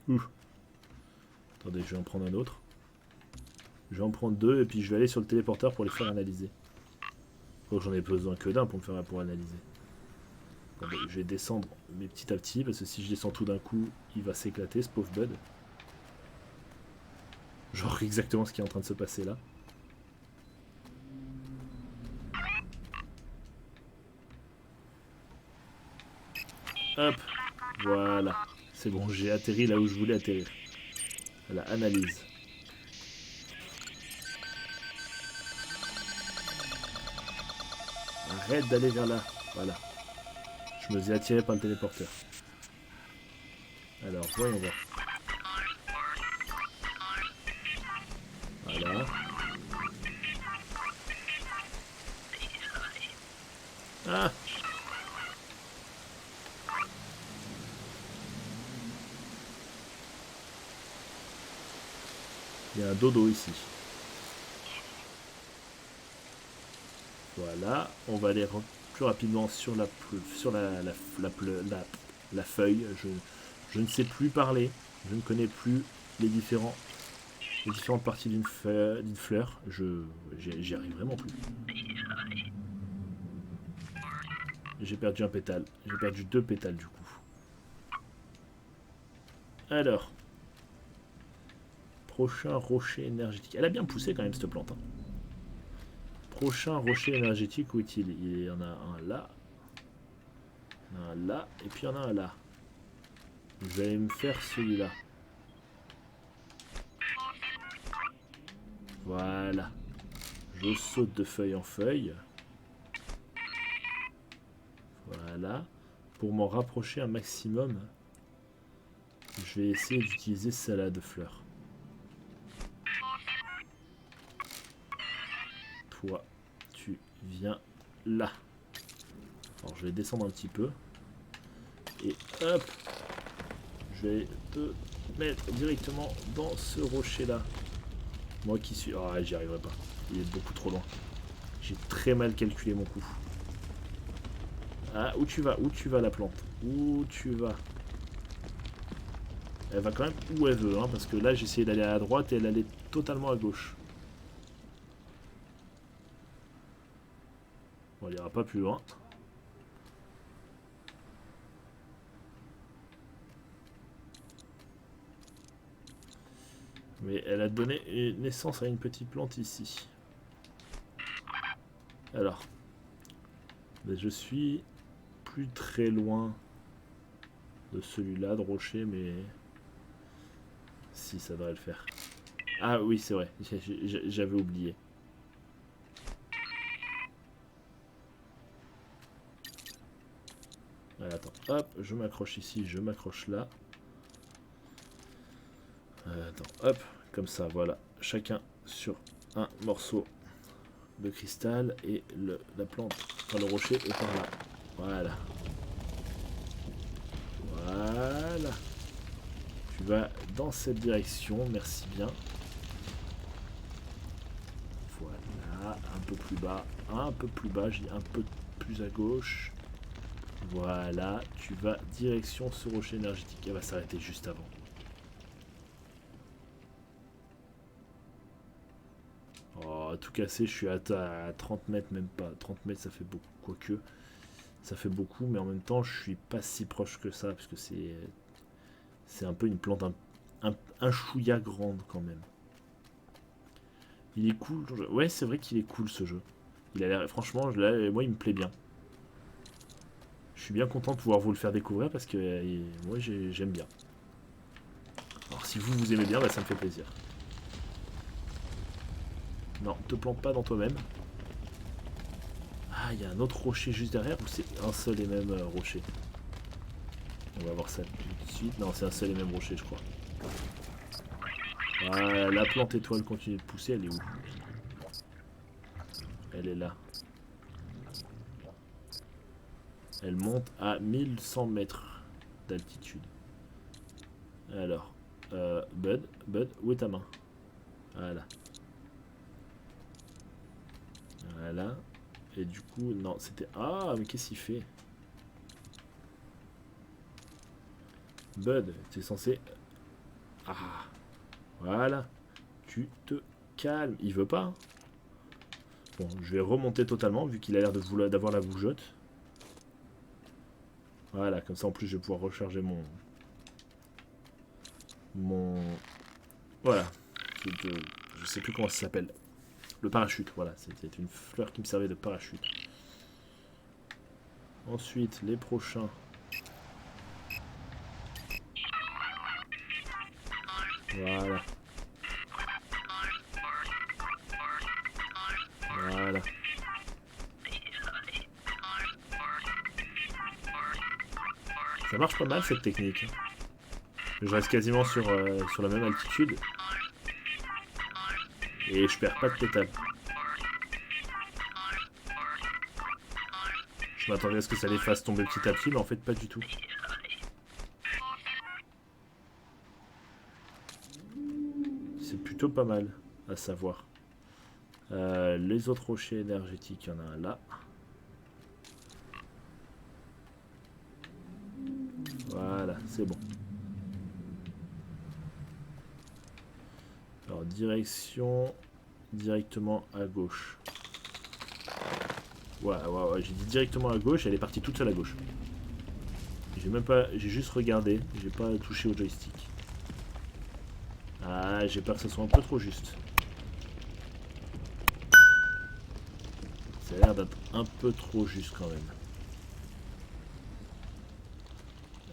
Ouh. Attendez, je vais en prendre un autre. Je vais en prendre deux et puis je vais aller sur le téléporteur pour les faire analyser. Oh, j'en ai besoin que d'un pour analyser. Attendez, je vais descendre mais petit à petit parce que si je descends tout d'un coup, il va s'éclater ce pauvre Bud. Genre exactement ce qui est en train de se passer là. Hop, voilà. C'est bon, j'ai atterri là où je voulais atterrir. Voilà, analyse. Arrête d'aller vers là. Voilà. Je me suis attiré par le téléporteur. Alors, voyons voir. Voilà. Ah! Il y a un dodo ici. Voilà. On va aller plus rapidement sur la feuille. Je ne sais plus parler. Je ne connais plus les différentes parties d'une fleur. J'y arrive vraiment plus. J'ai perdu un pétale. J'ai perdu 2 pétales du coup. Alors. Prochain rocher énergétique. Elle a bien poussé quand même cette plante. Hein. Prochain rocher énergétique, où est-il? Il y en a un là. Il y en a un là. Et puis il y en a un là. Je vais aller me faire celui-là. Voilà. Je saute de feuille en feuille. Voilà. Pour m'en rapprocher un maximum, je vais essayer d'utiliser celle-là de fleurs. Toi, tu viens là. Alors je vais descendre un petit peu. Et hop, je vais te mettre directement dans ce rocher-là. Moi qui suis... Ah, j'y arriverai pas. Il est beaucoup trop loin. J'ai très mal calculé mon coup. Ah, où tu vas? Où tu vas, la plante? Où tu vas? Elle va quand même où elle veut, hein, parce que là, j'ai essayé d'aller à droite et elle allait totalement à gauche. Bon, elle ira pas plus loin. Mais elle a donné naissance à une petite plante ici. Alors, ben, je suis plus très loin de celui-là, de rocher, mais si, ça devrait le faire. Ah oui, c'est vrai, j'avais oublié. Attends, hop, je m'accroche ici, je m'accroche là. Attends, hop, comme ça, voilà. Chacun sur un morceau de cristal et la plante, enfin le rocher est par là. Voilà. Voilà. Tu vas dans cette direction, merci bien. Voilà, un peu plus bas, j'ai un peu plus à gauche. Voilà, tu vas direction ce rocher énergétique. Elle va s'arrêter juste avant. Oh, tout cassé, je suis à 30 mètres, même pas. 30 mètres, ça fait beaucoup. Quoique, ça fait beaucoup, mais en même temps, je suis pas si proche que ça, parce que c'est un peu une plante un chouïa grande quand même. Il est cool. Ouais, c'est vrai qu'il est cool ce jeu. Il a l'air, franchement, moi, il me plaît bien. Je suis bien content de pouvoir vous le faire découvrir parce que moi, j'aime bien. Alors, si vous aimez bien, bah, ça me fait plaisir. Non, te plante pas dans toi-même. Ah, il y a un autre rocher juste derrière ou c'est un seul et même rocher? On va voir ça tout de suite. Non, c'est un seul et même rocher, je crois. Voilà, la plante étoile continue de pousser. Elle est où? Elle est là. Elle monte à 1100 mètres d'altitude. Alors, Bud, où est ta main? Voilà. Voilà. Et du coup, non, c'était... Ah, mais qu'est-ce qu'il fait? Bud, t'es censé... Ah, voilà. Tu te calmes. Il veut pas, hein. Bon, je vais remonter totalement, vu qu'il a l'air d'avoir la bougeotte. Voilà, comme ça, en plus, je vais pouvoir recharger Voilà. Je sais plus comment ça s'appelle. Le parachute, voilà. C'était une fleur qui me servait de parachute. Ensuite, les prochains... Voilà. Voilà. Ça marche pas mal cette technique. Je reste quasiment sur la même altitude. Et je perds pas de pétales. Je m'attendais à ce que ça les fasse tomber petit à petit, mais en fait pas du tout. C'est plutôt pas mal à savoir. Les autres rochers énergétiques, il y en a un là. Voilà, c'est bon. Alors, direction directement à gauche. Ouais, j'ai dit directement à gauche, elle est partie toute seule à gauche. J'ai juste regardé, j'ai pas touché au joystick. Ah, j'ai peur que ça soit un peu trop juste. Ça a l'air d'être un peu trop juste quand même.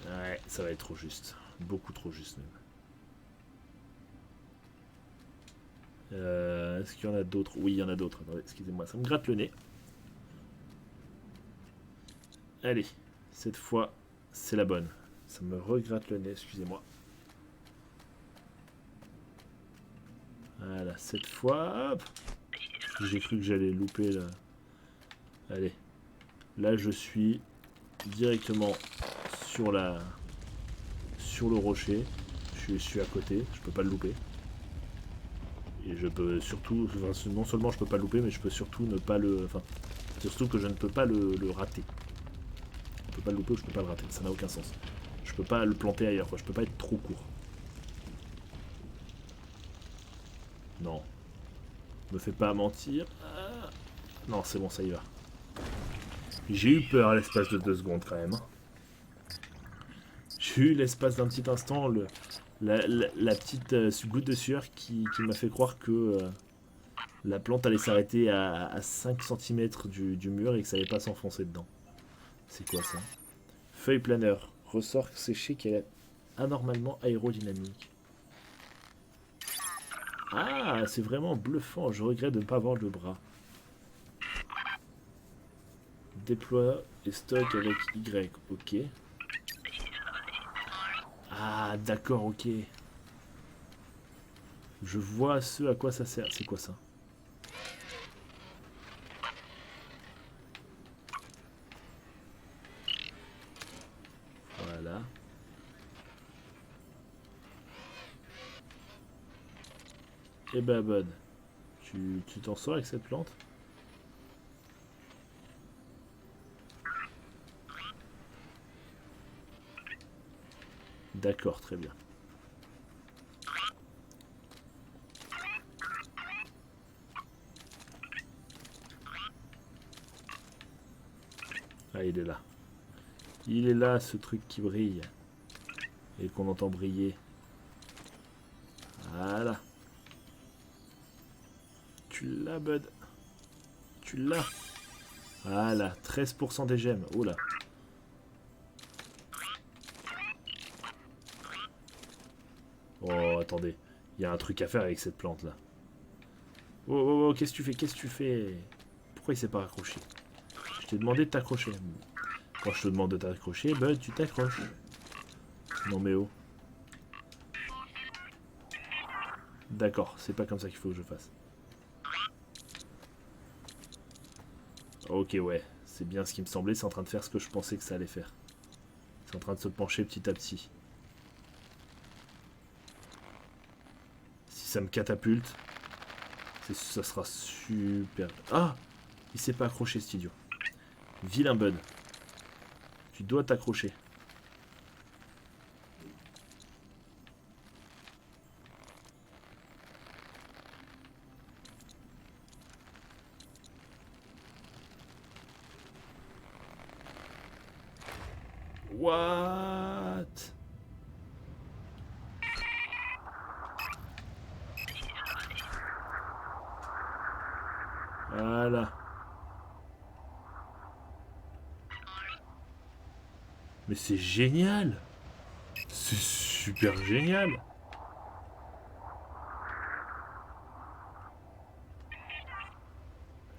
Ouais, ça va être trop juste. Beaucoup trop juste même. Est-ce qu'il y en a d'autres? Oui, il y en a d'autres. Excusez-moi, ça me gratte le nez. Allez, cette fois, c'est la bonne. Ça me regratte le nez, excusez-moi. Voilà, cette fois, hop. J'ai cru que j'allais louper là. Allez, là je suis directement sur le rocher. Je Je suis à côté, je peux pas le louper. Et je peux surtout, enfin, non seulement je peux pas le louper, mais je peux surtout ne pas le, enfin, surtout que je ne peux pas le rater. Je peux pas le louper ou je peux pas le rater, ça n'a aucun sens. Je peux pas le planter ailleurs, quoi. Je peux pas être trop court. Non. Me fais pas mentir. Ah. Non, c'est bon, ça y va. J'ai eu peur à l'espace de 2 secondes quand même. J'ai eu l'espace d'un petit instant la petite goutte de sueur qui m'a fait croire que la plante allait s'arrêter à 5 cm du mur et que ça allait pas s'enfoncer dedans. C'est quoi ça? Feuille planeur. Ressort séché qui est anormalement aérodynamique. Ah, c'est vraiment bluffant. Je regrette de ne pas avoir le bras. Déploie et stocke avec Y. Ok. Ah, d'accord, ok. Je vois ce à quoi ça sert. C'est quoi ça? Voilà. Eh ben, Bud, tu t'en sors avec cette plante? D'accord, très bien. Ah, il est là. Il est là, ce truc qui brille. Et qu'on entend briller. Voilà. Tu l'as, Bud. Tu l'as. Voilà, 13% des gemmes. Oh là. Oh, attendez. Il y a un truc à faire avec cette plante là. Oh, oh, oh, qu'est-ce que tu fais? Qu'est-ce que tu fais? Pourquoi il s'est pas accroché? Je t'ai demandé de t'accrocher. Quand je te demande de t'accrocher, Bud, tu t'accroches. Non mais oh. D'accord, c'est pas comme ça qu'il faut que je fasse. Ok, ouais. C'est bien ce qui me semblait. C'est en train de faire ce que je pensais que ça allait faire. C'est en train de se pencher petit à petit. Si ça me catapulte, ça sera super... Ah! Il s'est pas accroché, cet idiot. Vilain Bud. Tu dois t'accrocher. What? Voilà. Mais c'est génial! C'est super génial!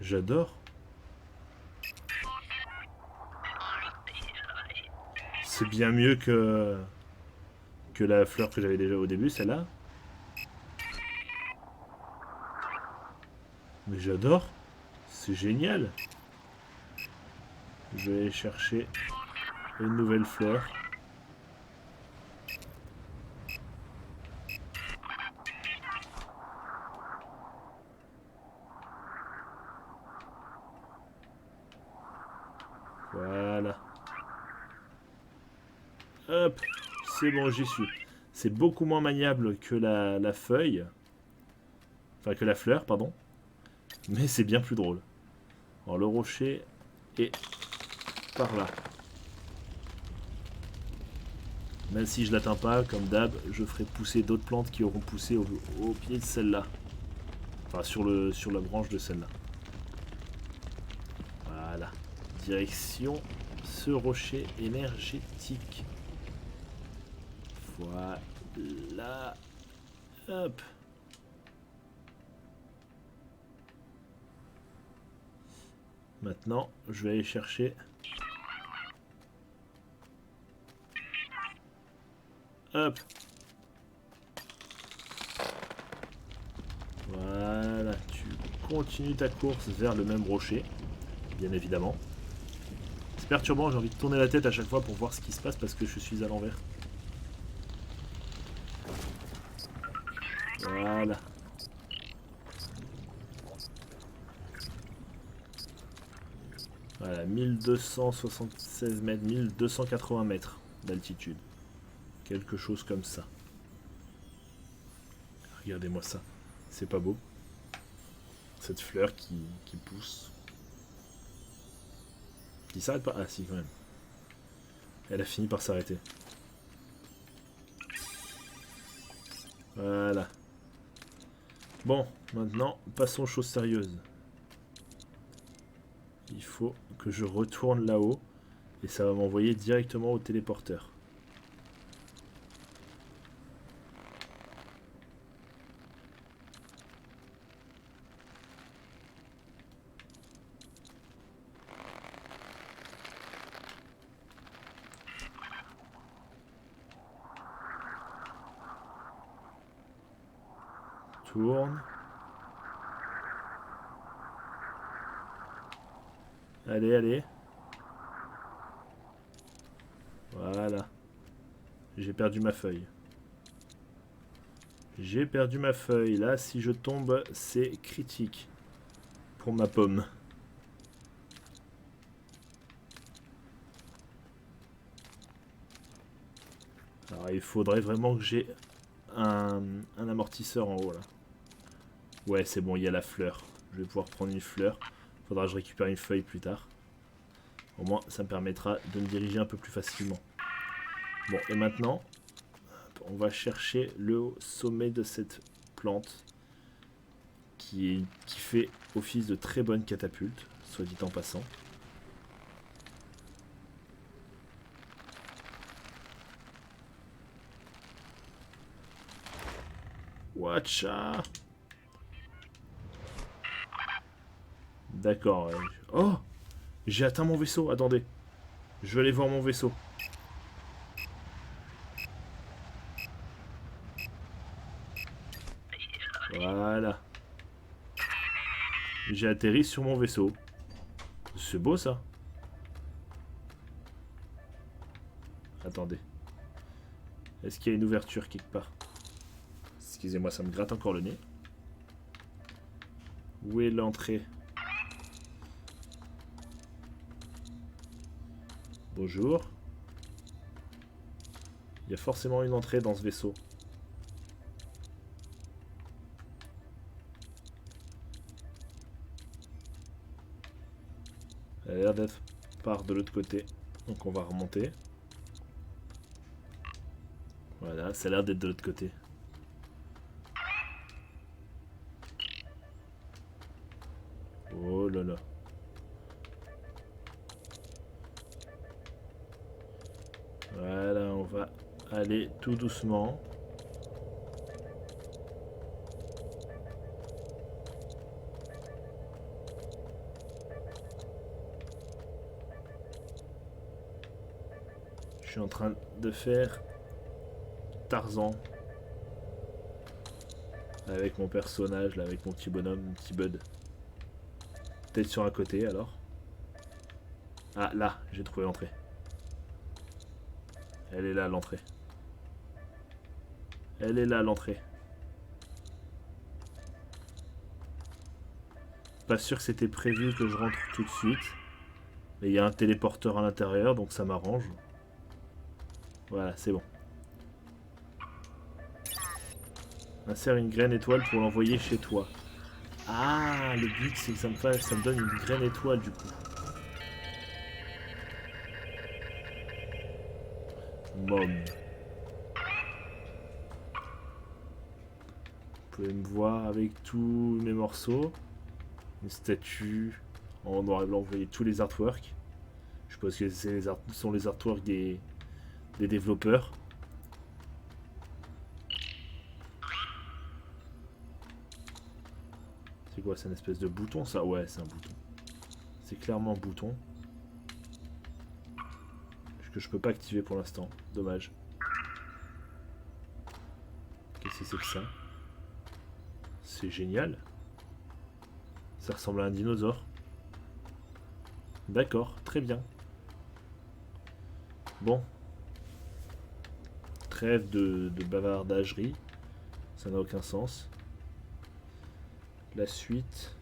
J'adore. C'est bien mieux que la fleur que j'avais déjà au début, celle-là. Mais j'adore. C'est génial. Je vais aller chercher une nouvelle fleur. Voilà. Hop, c'est bon, j'y suis. C'est beaucoup moins maniable que la feuille. Enfin, que la fleur, pardon. Mais c'est bien plus drôle. Alors, le rocher est par là. Même si je l'atteins pas, comme d'hab, je ferai pousser d'autres plantes qui auront poussé au pied de celle-là. Enfin, sur la branche de celle-là. Voilà. Direction ce rocher énergétique. Voilà. Hop. Maintenant, je vais aller chercher... Hop. Voilà, tu continues ta course vers le même rocher, bien évidemment. C'est perturbant, j'ai envie de tourner la tête à chaque fois pour voir ce qui se passe parce que je suis à l'envers. Voilà. Voilà, 1276 mètres, 1280 mètres d'altitude. Quelque chose comme ça. Regardez-moi ça. C'est pas beau. Cette fleur qui pousse. Qui s'arrête pas. Ah si, quand même. Elle a fini par s'arrêter. Voilà. Bon, maintenant, passons aux choses sérieuses. Il faut que je retourne là-haut. Et ça va m'envoyer directement au téléporteur. Tourne. Allez, allez. Voilà. J'ai perdu ma feuille. J'ai perdu ma feuille. Là, si je tombe, c'est critique. Pour ma pomme. Alors, il faudrait vraiment que j'ai un amortisseur en haut, là. Ouais, c'est bon, il y a la fleur. Je vais pouvoir prendre une fleur. Faudra que je récupère une feuille plus tard. Au moins, ça me permettra de me diriger un peu plus facilement. Bon, et maintenant, on va chercher le sommet de cette plante qui fait office de très bonne catapulte, soit dit en passant. Watcha! D'accord. Oh! J'ai atteint mon vaisseau, attendez. Je vais aller voir mon vaisseau. Voilà. J'ai atterri sur mon vaisseau. C'est beau ça. Attendez. Est-ce qu'il y a une ouverture quelque part? Excusez-moi, ça me gratte encore le nez. Où est l'entrée? Bonjour. Il y a forcément une entrée dans ce vaisseau. Elle a l'air d'être par de l'autre côté. Donc on va remonter. Voilà, ça a l'air d'être de l'autre côté. Oh là là. Voilà, on va aller tout doucement. Je suis en train de faire Tarzan avec mon personnage, là, avec mon petit bonhomme, mon petit bud. Peut-être sur un côté alors. Ah là, j'ai trouvé l'entrée. Elle est là l'entrée. Elle est là l'entrée. Pas sûr que c'était prévu que je rentre tout de suite. Mais il y a un téléporteur à l'intérieur, donc ça m'arrange. Voilà, c'est bon. Insère une graine étoile pour l'envoyer chez toi. Ah, le but c'est que ça me donne une graine étoile du coup. Mom. Vous pouvez me voir avec tous mes morceaux. Une statue en noir et blanc, vous voyez tous les artworks. Je suppose que ce sont les artworks des développeurs. C'est quoi, c'est une espèce de bouton ça? Ouais, c'est un bouton. C'est clairement un bouton. Que je peux pas activer pour l'instant. Dommage. Qu'est-ce que c'est que ça? C'est génial. Ça ressemble à un dinosaure. D'accord, très bien. Bon. Trêve de bavardagerie. Ça n'a aucun sens. La suite.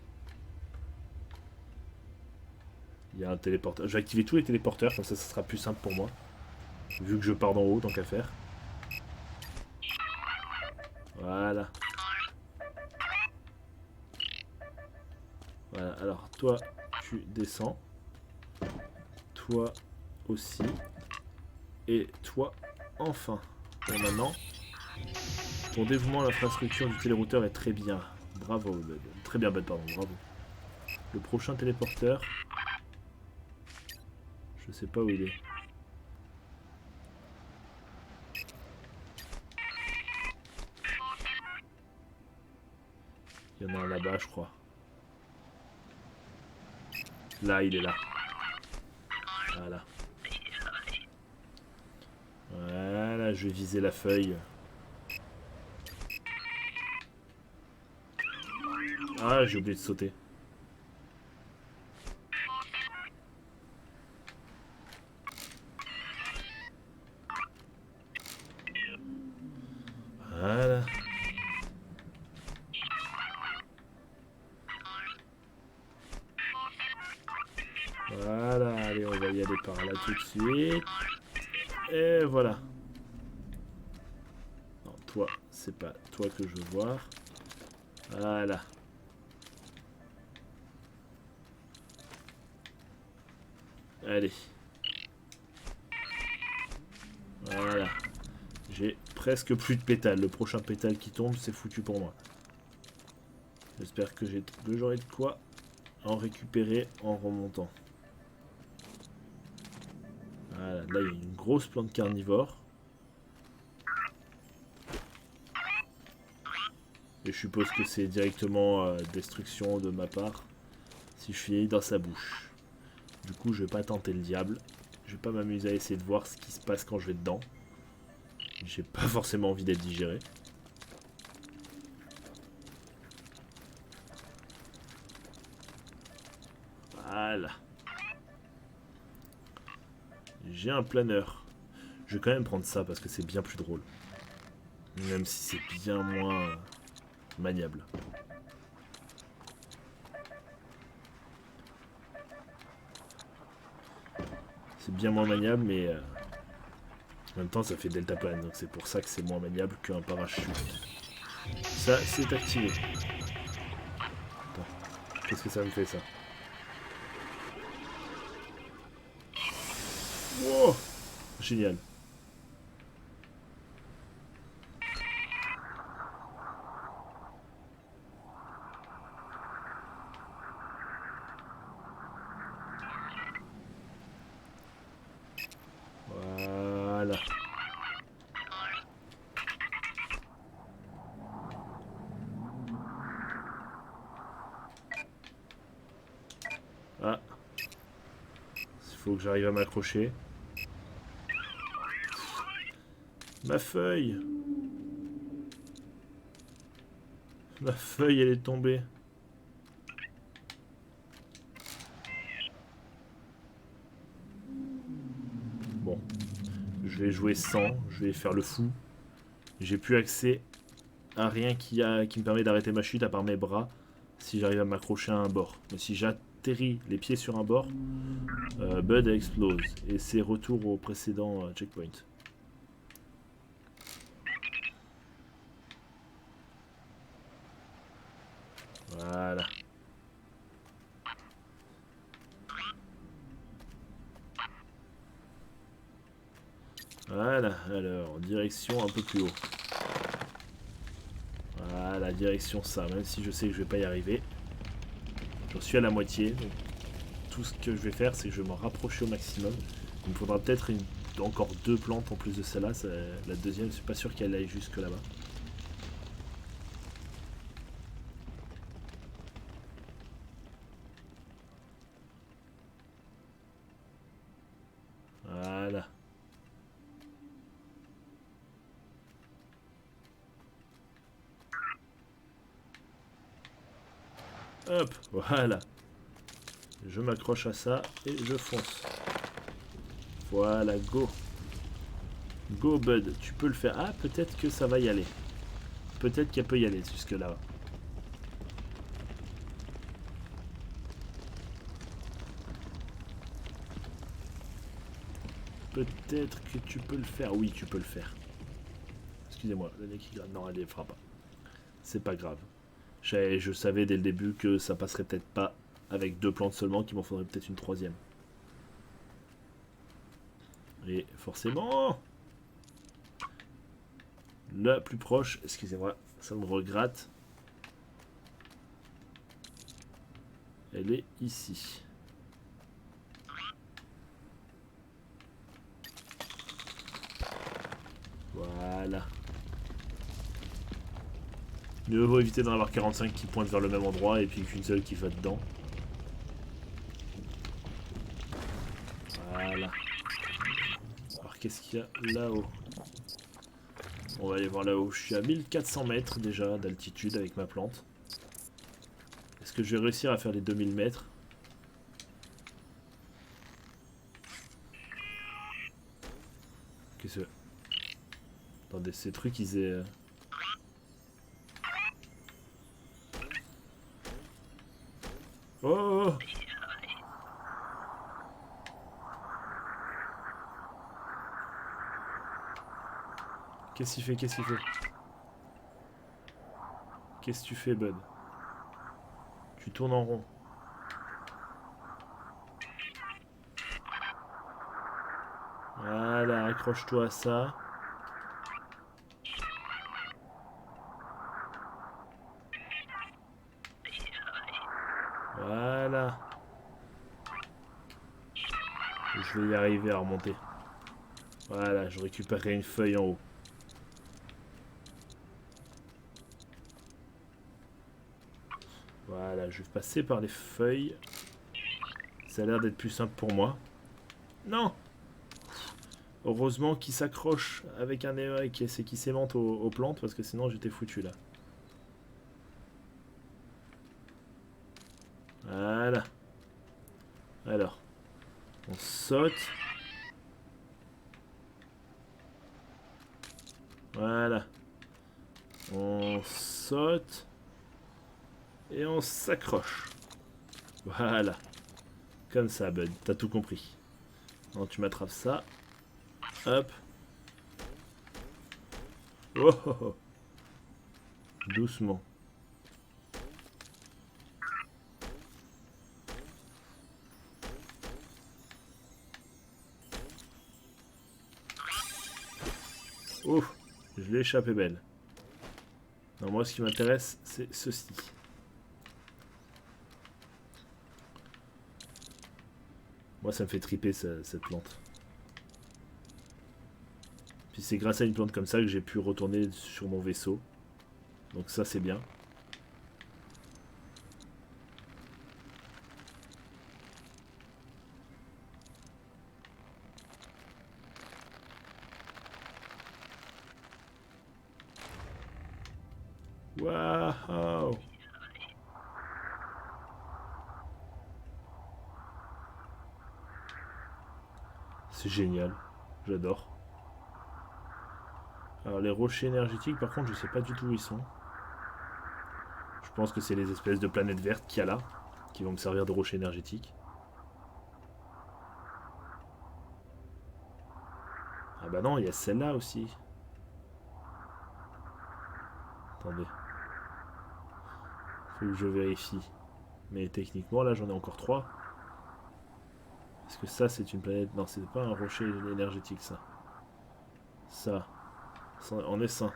Il y a un téléporteur. Je vais activer tous les téléporteurs, comme ça sera plus simple pour moi. Vu que je pars d'en haut, tant qu'à faire. Voilà. Voilà, alors toi, tu descends. Toi aussi. Et toi, enfin. Bon, maintenant, ton dévouement à l'infrastructure du télérouteur est très bien. Bravo, Bud. Très bien, Bud, pardon, bravo. Le prochain téléporteur. Je sais pas où il est. Il y en a un là-bas, je crois. Là, il est là. Voilà. Voilà, je vais viser la feuille. Ah, j'ai oublié de sauter. Voilà. Voilà, allez, on va y aller par là tout de suite. Et voilà. Non, toi, c'est pas toi que je veux voir. Voilà. Allez. Voilà. J'ai presque plus de pétales. Le prochain pétale qui tombe, c'est foutu pour moi. J'espère que j'aurai de quoi en récupérer en remontant. Voilà, là il y a une grosse plante carnivore. Et je suppose que c'est directement destruction de ma part si je finis dans sa bouche. Du coup je vais pas tenter le diable. Je vais pas m'amuser à essayer de voir ce qui se passe quand je vais dedans. J'ai pas forcément envie d'être digéré. Voilà. J'ai un planeur. Je vais quand même prendre ça parce que c'est bien plus drôle. Même si c'est bien moins maniable. C'est bien moins maniable, mais en même temps ça fait deltaplane, donc c'est pour ça que c'est moins maniable qu'un parachute. Ça, c'est activé. Attends, qu'est-ce que ça me fait ça? Wow, génial. Voilà. Ah. Il faut que j'arrive à m'accrocher. Ma feuille. Ma feuille, elle est tombée. Bon. Je vais jouer sans. Je vais faire le fou. J'ai plus accès à rien qui me permet d'arrêter ma chute à part mes bras. Si j'arrive à m'accrocher à un bord. Mais si j'atterris les pieds sur un bord, Bud explose. Et c'est retour au précédent checkpoint. Voilà. Voilà, alors, direction un peu plus haut. Voilà, direction ça, même si je sais que je vais pas y arriver. J'en suis à la moitié, donc tout ce que je vais faire, c'est que je vais m'en rapprocher au maximum. Il me faudra peut-être encore 2 plantes en plus de celle-là. La deuxième, je suis pas sûr qu'elle aille jusque là-bas. Voilà. Hop, voilà. Je m'accroche à ça et je fonce. Voilà, go. Go, Bud, tu peux le faire. Ah, peut-être que ça va y aller. peut-être qu'elle peut y aller jusque là. Peut-être que tu peux le faire. Oui, tu peux le faire. Excusez-moi, le nez qui gratte. Non, elle ne les fera pas. C'est pas grave. Je savais dès le début que ça passerait peut-être pas avec 2 plantes seulement, qu'il m'en faudrait peut-être une 3e. Et forcément, la plus proche, excusez-moi, ça me regrette. Elle est ici. Voilà. Mieux vaut éviter d'en avoir 45 qui pointent vers le même endroit et puis qu'une seule qui va dedans. Voilà. Alors qu'est-ce qu'il y a là-haut? On va aller voir là-haut. Je suis à 1400 mètres déjà d'altitude avec ma plante. Est-ce que je vais réussir à faire les 2000 mètres? Qu'est-ce que... Attendez, ces trucs ils aient... Oh, oh. Qu'est-ce qu'il fait? Qu'est-ce qu'il fait? Qu'est-ce que tu fais, Bud? Tu tournes en rond. Voilà, accroche-toi à ça. Voilà. Je vais y arriver à remonter. Voilà, je récupérerai une feuille en haut. Voilà, je vais passer par les feuilles. Ça a l'air d'être plus simple pour moi. Non! Heureusement qu'il s'accroche avec un et qu'il s'aimante aux plantes, parce que sinon j'étais foutu là. Voilà. Alors, on saute. Voilà. On saute. Et on s'accroche. Voilà. Comme ça, Bud. T'as tout compris. Non, tu m'attrapes ça. Hop. Oh, oh, oh. Doucement. Oh, je l'ai échappé belle. Non, moi ce qui m'intéresse, c'est ceci. Moi ça me fait triper cette plante. Puis c'est grâce à une plante comme ça que j'ai pu retourner sur mon vaisseau. Donc ça c'est bien. Waouh! C'est génial, j'adore. Alors les rochers énergétiques par contre je sais pas du tout où ils sont. Je pense que c'est les espèces de planètes vertes qu'il y a là, qui vont me servir de rochers énergétiques. Ah bah non, il y a celle-là aussi. Attendez. Faut que je vérifie. Mais techniquement là j'en ai encore 3. Est-ce que ça c'est une planète? Non, c'est pas un rocher énergétique ça. Ça en est sain.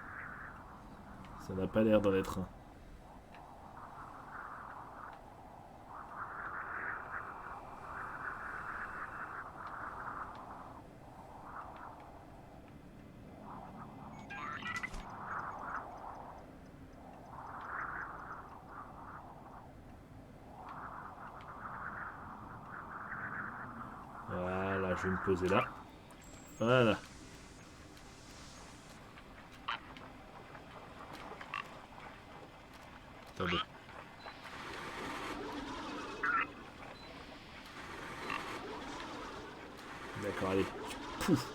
Ça n'a pas l'air d'en être un. Voilà, je vais me poser là. Voilà. Attendez. D'accord, allez. Pouf.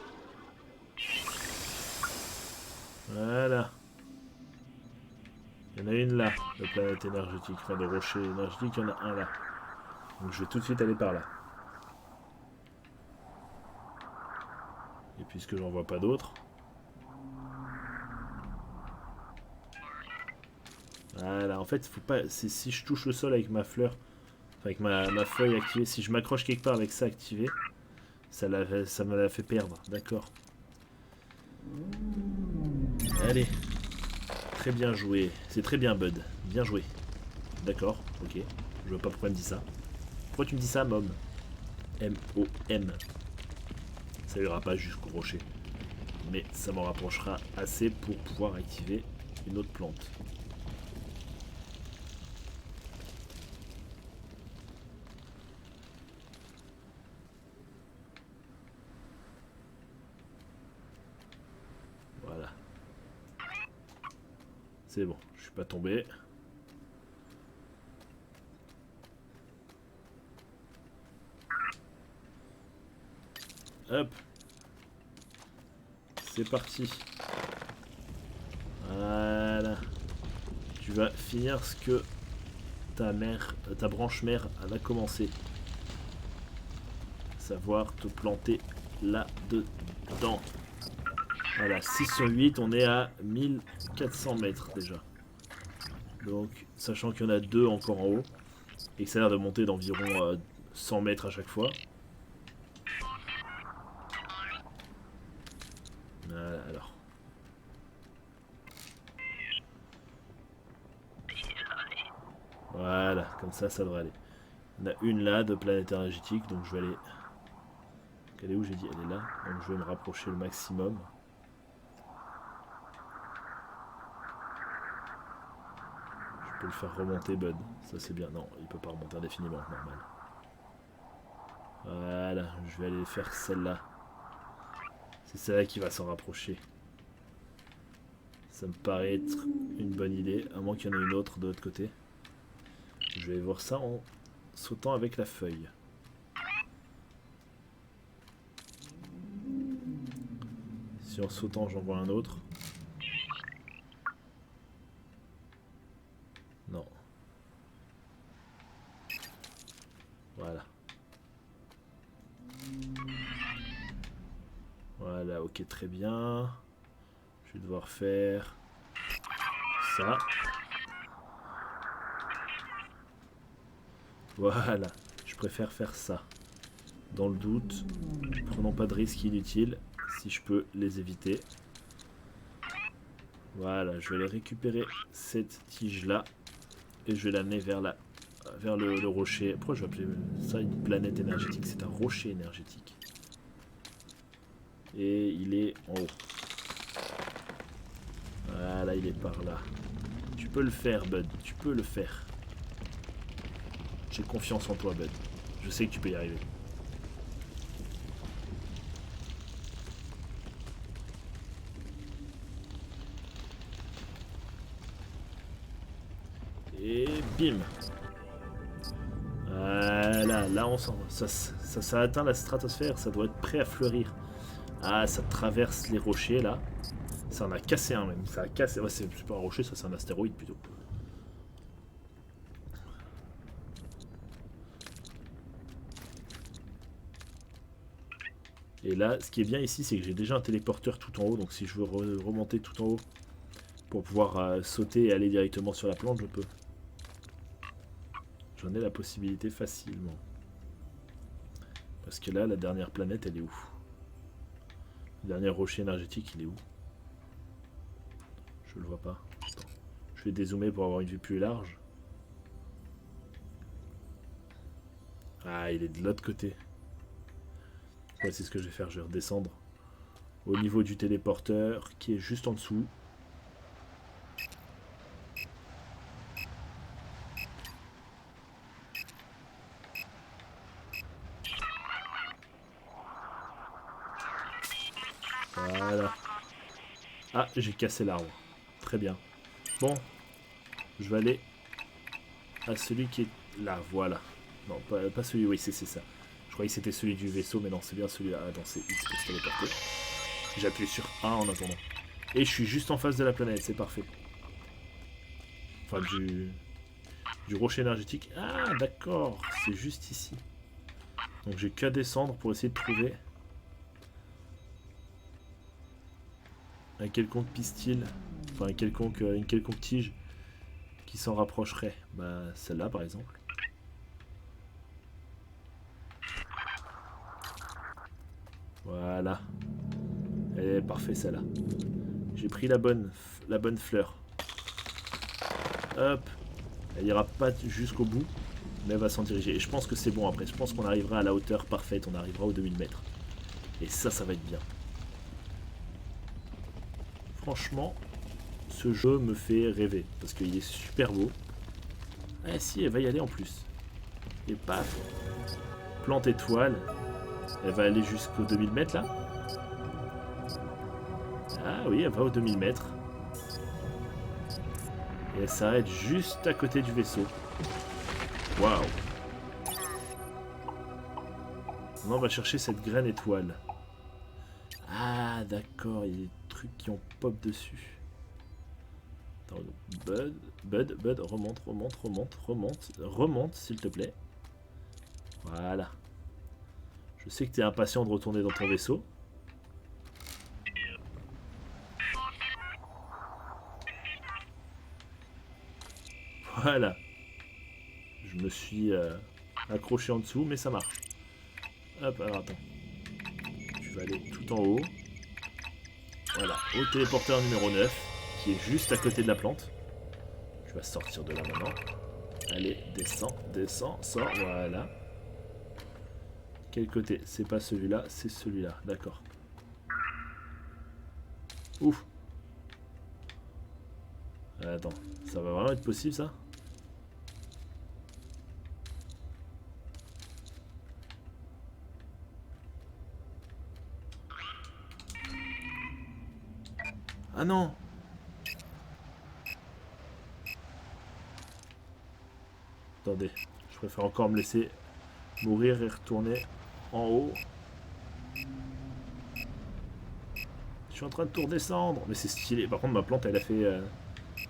Voilà. Il y en a une là, de planète énergétique, enfin de rocher énergétique, il y en a un là. Donc je vais tout de suite aller par là. Et puisque j'en vois pas d'autres. Voilà, en fait, faut pas. Si je touche le sol avec ma fleur, enfin avec ma feuille activée, si je m'accroche quelque part avec ça activé, ça me l'a fait perdre, d'accord. Allez. Très bien joué. C'est très bien, Bud. Bien joué. D'accord, ok. Je vois pas pourquoi il me dit ça. Pourquoi tu me dis ça, Mom? M-O-M. Ça ira pas jusqu'au rocher. Mais ça m'en rapprochera assez pour pouvoir activer une autre plante. Voilà. C'est bon, je suis pas tombé. Hop. C'est parti. Voilà. Tu vas finir ce que ta branche mère a commencé. Savoir te planter là-dedans. Voilà, 6 sur 8, on est à 1400 mètres déjà. Donc, sachant qu'il y en a 2 encore en haut, et que ça a l'air de monter d'environ 100 mètres à chaque fois. Voilà, alors. Voilà, comme ça devrait aller. On a une là de planète énergétique, donc je vais aller... Elle est où j'ai dit? Elle est là, donc je vais me rapprocher le maximum. Je peux le faire remonter, Bud. Ça c'est bien. Non, il peut pas remonter indéfiniment, normal. Voilà, je vais aller faire celle-là. C'est celle-là qui va s'en rapprocher. Ça me paraît être une bonne idée, à moins qu'il y en ait une autre de l'autre côté. Je vais voir ça en sautant avec la feuille. Si en sautant j'en vois un autre. Non. Voilà. Voilà, ok, très bien. Je vais devoir faire ça. Voilà, je préfère faire ça. Dans le doute, prenons pas de risques inutiles si je peux les éviter. Voilà, je vais aller récupérer cette tige là et je vais l'amener vers le rocher. Pourquoi je vais appeler ça une planète énergétique? C'est un rocher énergétique. Et il est en haut. Voilà, il est par là. Tu peux le faire, Bud. Tu peux le faire. J'ai confiance en toi, Bud. Je sais que tu peux y arriver. Et bim. Voilà, là on sent. Ça a atteint la stratosphère, ça doit être prêt à fleurir. Ah, ça traverse les rochers là. Ça en a cassé un même. Ça a cassé. Ouais, c'est pas un rocher, ça c'est un astéroïde plutôt. Et là, ce qui est bien ici, c'est que j'ai déjà un téléporteur tout en haut. Donc si je veux remonter tout en haut pour pouvoir sauter et aller directement sur la plante, je peux. J'en ai la possibilité facilement. Parce que là, la dernière planète, elle est où? Le dernier rocher énergétique, il est où? Je le vois pas. Attends. Je vais dézoomer pour avoir une vue plus large. Ah, il est de l'autre côté. Ouais, c'est ce que je vais faire. Je vais redescendre au niveau du téléporteur qui est juste en dessous. Voilà. Ah, j'ai cassé l'arbre. Très bien. Bon, je vais aller à celui qui est là. Voilà. Non, pas celui. Oui, c'est ça. Je croyais que c'était celui du vaisseau, mais non, c'est bien celui-là. Attends, c'est X pour se téléporter. J'appuie sur A en attendant. Et je suis juste en face de la planète, c'est parfait. Enfin, du rocher énergétique. Ah, d'accord, c'est juste ici. Donc j'ai qu'à descendre pour essayer de trouver un quelconque pistil, enfin une quelconque tige qui s'en rapprocherait. Bah, celle-là par exemple. Voilà. Elle est parfaite celle-là. J'ai pris la bonne fleur. Hop. Elle ira pas jusqu'au bout, mais elle va s'en diriger. Et je pense que c'est bon après. Je pense qu'on arrivera à la hauteur parfaite. On arrivera aux 2000 mètres. Et ça va être bien. Franchement, ce jeu me fait rêver. Parce qu'il est super beau. Ah si, elle va y aller en plus. Et paf. Plante étoile. Elle va aller jusqu'aux 2000 mètres là. Ah oui, elle va aux 2000 mètres. Et elle s'arrête juste à côté du vaisseau. Waouh. On va chercher cette graine étoile. Ah d'accord, il y a des trucs qui ont pop dessus. Attends, Bud, remonte s'il te plaît. Voilà. Je sais que tu es impatient de retourner dans ton vaisseau. Voilà. Je me suis accroché en dessous, mais ça marche. Hop, alors attends. Tu vas aller tout en haut. Voilà, au téléporteur numéro 9, qui est juste à côté de la plante. Tu vas sortir de là maintenant. Allez, descends, sors, voilà. Quel côté? C'est pas celui-là, c'est celui-là, d'accord. Ouf. Attends, ça va vraiment être possible ça? Ah non! Attendez, je préfère encore me laisser mourir et retourner en haut. Je suis en train de tout redescendre. Mais c'est stylé. Par contre, ma plante, elle a fait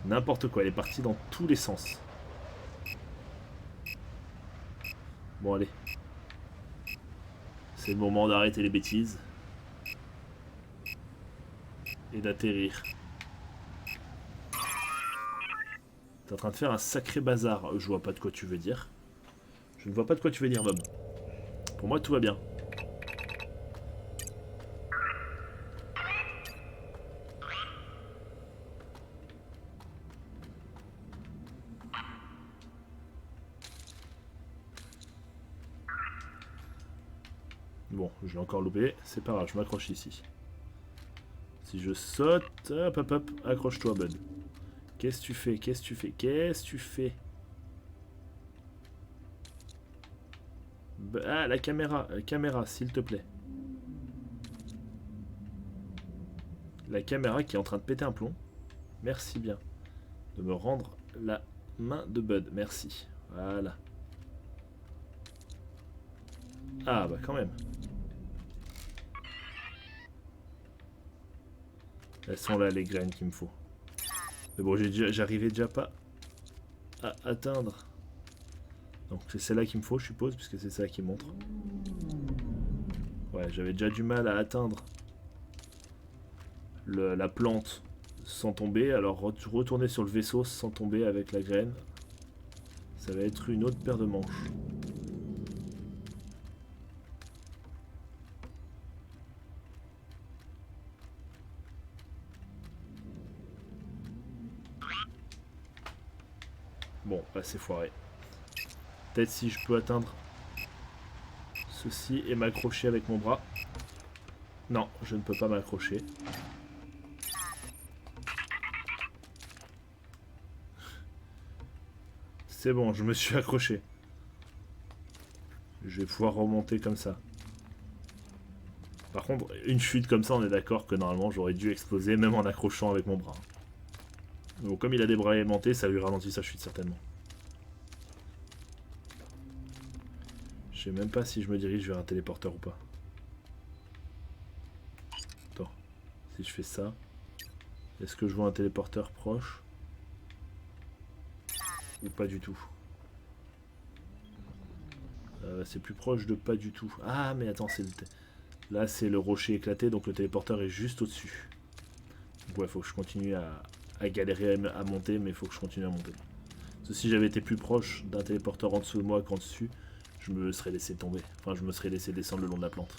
n'importe quoi. Elle est partie dans tous les sens. Bon, allez. C'est le moment d'arrêter les bêtises. Et d'atterrir. T'es en train de faire un sacré bazar. Je vois pas de quoi tu veux dire. Je ne vois pas de quoi tu veux dire, Bob. Pour moi, tout va bien. Bon, je l'ai encore loupé. C'est pas grave, je m'accroche ici. Si je saute... Hop, hop, hop. Accroche-toi, Bud. Qu'est-ce que tu fais? Qu'est-ce que tu fais? Qu'est-ce que tu fais? Ah, la caméra, s'il te plaît. La caméra qui est en train de péter un plomb. Merci bien de me rendre la main de Bud. Merci. Voilà. Ah, bah quand même. Elles sont là, les graines qu'il me faut. Mais bon, j'arrivais déjà pas à atteindre. Donc c'est celle-là qu'il me faut, je suppose, puisque c'est ça qui montre. Ouais, j'avais déjà du mal à atteindre la plante sans tomber. Alors retourner sur le vaisseau sans tomber avec la graine, ça va être une autre paire de manches. Bon, bah c'est foiré. Peut-être si je peux atteindre ceci et m'accrocher avec mon bras. Non, je ne peux pas m'accrocher. C'est bon, je me suis accroché. Je vais pouvoir remonter comme ça. Par contre, une chute comme ça, on est d'accord que normalement j'aurais dû exploser même en accrochant avec mon bras. Donc comme il a des bras aimantés, ça lui ralentit sa chute certainement. Je sais même pas si je me dirige vers un téléporteur ou pas. Attends, si je fais ça, est-ce que je vois un téléporteur proche? ou pas du tout? C'est plus proche de pas du tout. Ah, mais attends, là, c'est le rocher éclaté, donc le téléporteur est juste au-dessus. Donc ouais, faut que je continue à galérer à monter, mais il faut que je continue à monter. Parce que si j'avais été plus proche d'un téléporteur en dessous de moi qu'en dessus, je me serais laissé tomber. Enfin, je me serais laissé descendre le long de la plante.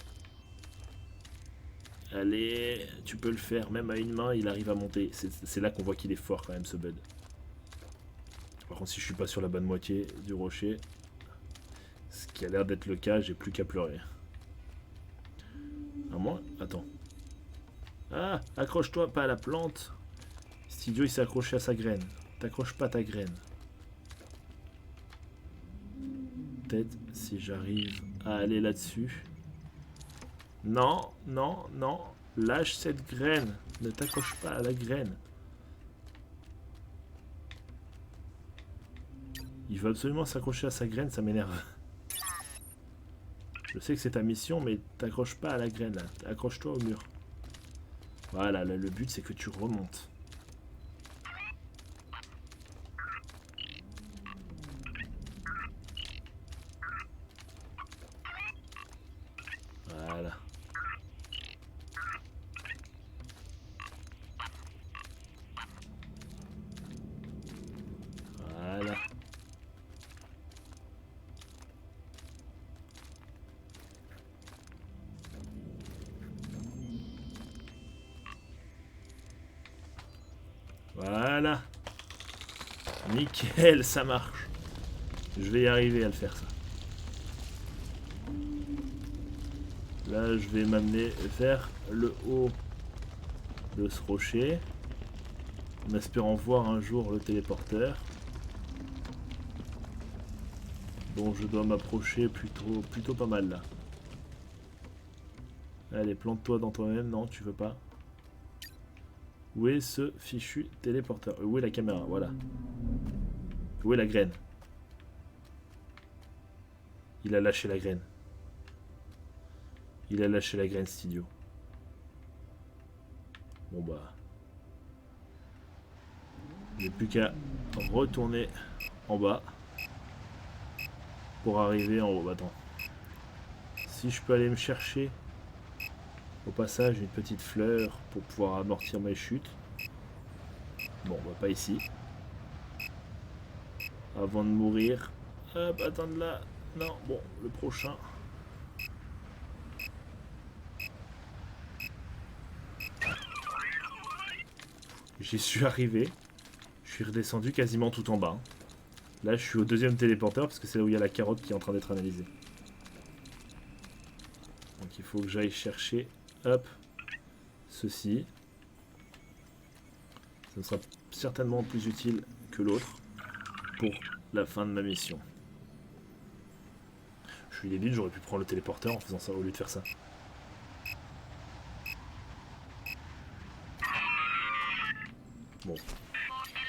Allez, tu peux le faire, même à une main, il arrive à monter. C'est là qu'on voit qu'il est fort quand même, ce Bud. Par contre, si je suis pas sur la bonne moitié du rocher, ce qui a l'air d'être le cas, j'ai plus qu'à pleurer. À moi? Attends. Ah, accroche-toi pas à la plante. Cet idiot, il s'est accroché à sa graine. T'accroches pas ta graine. Peut-être si j'arrive à aller là-dessus. Non, non, non. Lâche cette graine. Ne t'accroche pas à la graine. Il veut absolument s'accrocher à sa graine, ça m'énerve. Je sais que c'est ta mission, mais t'accroches pas à la graine là. Accroche-toi au mur. Voilà, là, le but c'est que tu remontes. Voilà. Voilà. Voilà. Nickel, ça marche. Je vais y arriver à le faire ça. Là, je vais m'amener vers le haut de ce rocher, en espérant voir un jour le téléporteur, dont je dois m'approcher plutôt pas mal là. Allez, plante-toi dans toi-même. Non, tu veux pas. Où est ce fichu téléporteur? Où est la caméra? Voilà. Où est la graine? Il a lâché la graine. Il a lâché la graine, cet idiot. Bon bah... il n'y a plus qu'à retourner en bas pour arriver en haut. Attends. Si je peux aller me chercher au passage une petite fleur pour pouvoir amortir mes chutes. Bon, bah pas ici. Avant de mourir. Hop, attendre là. Non, bon, le prochain. J'y suis arrivé. Je suis redescendu quasiment tout en bas. Là, je suis au deuxième téléporteur parce que c'est là où il y a la carotte qui est en train d'être analysée. Donc il faut que j'aille chercher, hop, ceci. Ça me sera certainement plus utile que l'autre pour la fin de ma mission. Je suis débile, j'aurais pu prendre le téléporteur en faisant ça au lieu de faire ça. Bon.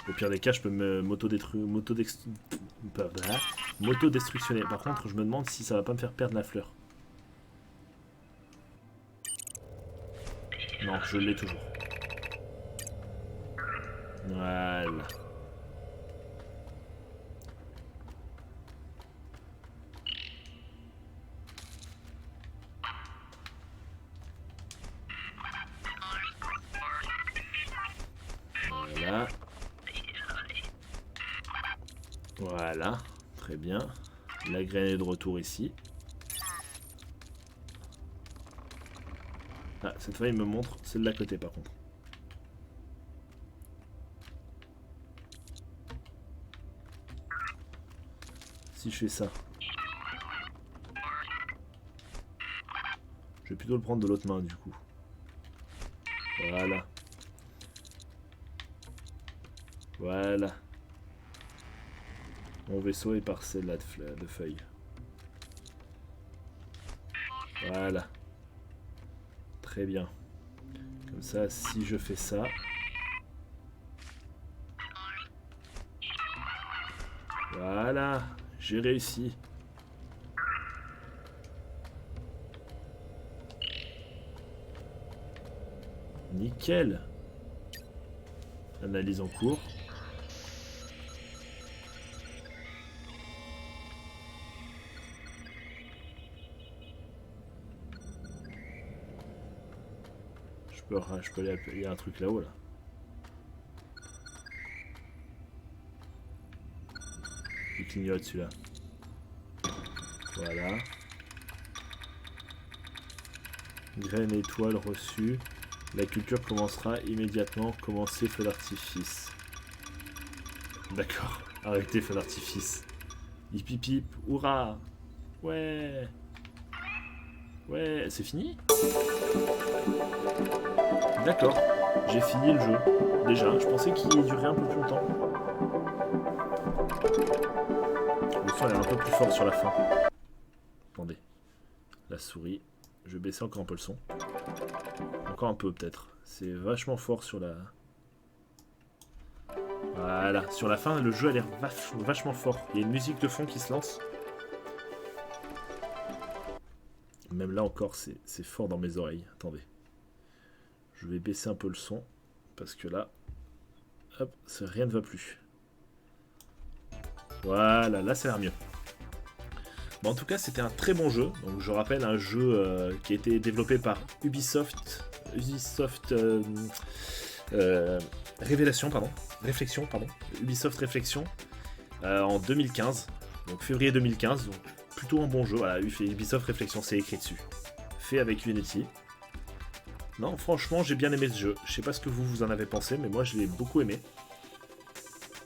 Au pire des cas, je peux me m'auto-destructionner. Par contre, je me demande si ça va pas me faire perdre la fleur. Non, je l'ai toujours. Voilà. Voilà. Voilà. Très bien. La graine est de retour ici. Ah, cette fois, il me montre celle de la côté, par contre. Si je fais ça. Je vais plutôt le prendre de l'autre main, du coup. Voilà. Voilà. Mon vaisseau est parcelle là de feuilles. Voilà. Très bien. Comme ça, si je fais ça... Voilà. J'ai réussi. Nickel. Analyse en cours. Je peux aller... Il y a un truc là-haut, là. Il clignote, celui-là. Voilà. Graine étoile reçue. La culture commencera immédiatement. Commencer feu d'artifice. D'accord. Arrêtez feu d'artifice. Hip hip hip. Hurrah. Ouais. Ouais, c'est fini? D'accord. J'ai fini le jeu. Déjà, je pensais qu'il durait un peu plus longtemps. Le son est un peu plus fort sur la fin. Attendez. La souris. Je vais baisser encore un peu le son. Encore un peu peut-être. C'est vachement fort sur la... Voilà. Sur la fin, le jeu a l'air vachement fort. Il y a une musique de fond qui se lance. Même là encore, c'est fort dans mes oreilles. Attendez. Je vais baisser un peu le son. Parce que là... Hop, rien ne va plus. Voilà, là ça a l'air mieux. Bon, en tout cas, c'était un très bon jeu. Donc, je rappelle, un jeu qui a été développé par Ubisoft Réflexion, Ubisoft Réflexion en 2015. Donc, février 2015. Donc, plutôt un bon jeu. Voilà, Ubisoft Réflexion, c'est écrit dessus. Fait avec Unity. Non, franchement, j'ai bien aimé ce jeu. Je sais pas ce que vous en avez pensé, mais moi, je l'ai beaucoup aimé.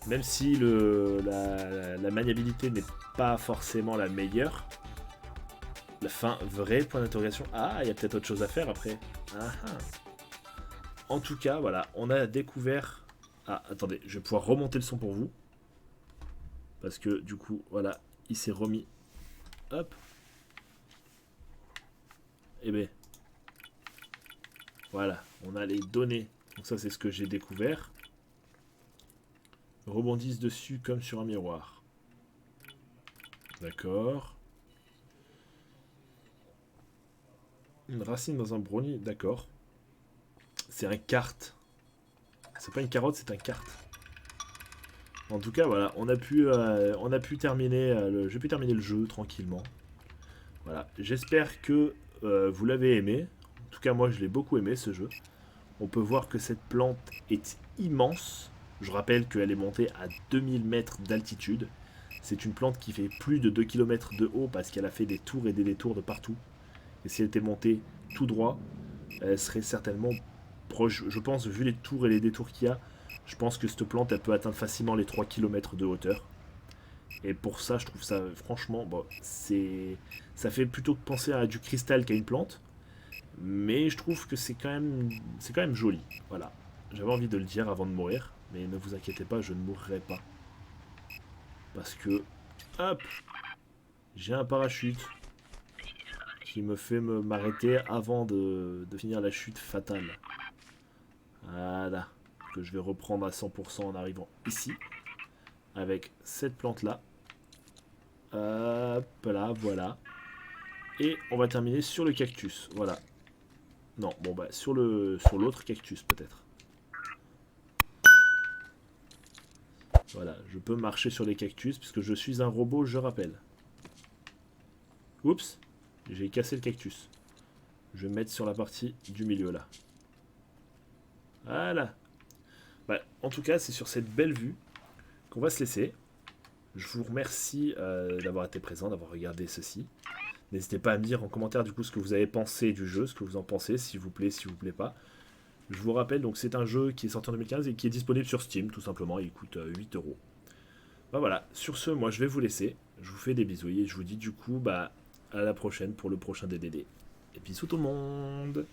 Même si la maniabilité n'est pas forcément la meilleure. La fin, vrai point d'interrogation. Ah, il y a peut-être autre chose à faire après. Ah, ah. En tout cas, voilà, on a découvert... Ah, attendez, je vais pouvoir remonter le son pour vous. Parce que, du coup, voilà, il s'est remis. Hop. Et bien, voilà, on a les données. Donc ça, c'est ce que j'ai découvert. Rebondissent dessus comme sur un miroir. D'accord. Une racine dans un brownie, d'accord. C'est un carte. C'est pas une carotte, c'est un carte. En tout cas, voilà, on a pu terminer j'ai pu terminer le jeu tranquillement. Voilà, j'espère que vous l'avez aimé. En tout cas, moi, je l'ai beaucoup aimé ce jeu. On peut voir que cette plante est immense. Je rappelle qu'elle est montée à 2000 mètres d'altitude. C'est une plante qui fait plus de 2 km de haut parce qu'elle a fait des tours et des détours de partout. Et si elle était montée tout droit, elle serait certainement proche. Je pense, vu les tours et les détours qu'il y a, je pense que cette plante, elle peut atteindre facilement les 3 km de hauteur. Et pour ça, je trouve ça, franchement, bon, ça fait plutôt penser à du cristal qu'à une plante. Mais je trouve que c'est quand même joli. Voilà. J'avais envie de le dire avant de mourir. Mais ne vous inquiétez pas, je ne mourrai pas. Parce que, hop, j'ai un parachute qui me fait m'arrêter avant de finir la chute fatale. Voilà. Que je vais reprendre à 100% en arrivant ici. Avec cette plante-là. Hop là, voilà. Et on va terminer sur le cactus. Voilà. Non, bon bah sur l'autre cactus peut-être. Voilà, je peux marcher sur les cactus puisque je suis un robot, je rappelle. Oups, j'ai cassé le cactus. Je vais me mettre sur la partie du milieu là. Voilà. Bah, en tout cas, c'est sur cette belle vue qu'on va se laisser. Je vous remercie d'avoir été présent, d'avoir regardé ceci. N'hésitez pas à me dire en commentaire du coup ce que vous avez pensé du jeu, ce que vous en pensez, s'il vous plaît, s'il vous plaît pas. Je vous rappelle, donc c'est un jeu qui est sorti en 2015 et qui est disponible sur Steam, tout simplement. Il coûte 8 €. Bah voilà, sur ce, moi je vais vous laisser. Je vous fais des bisous et je vous dis du coup, bah à la prochaine pour le prochain DDD. Et bisous tout le monde!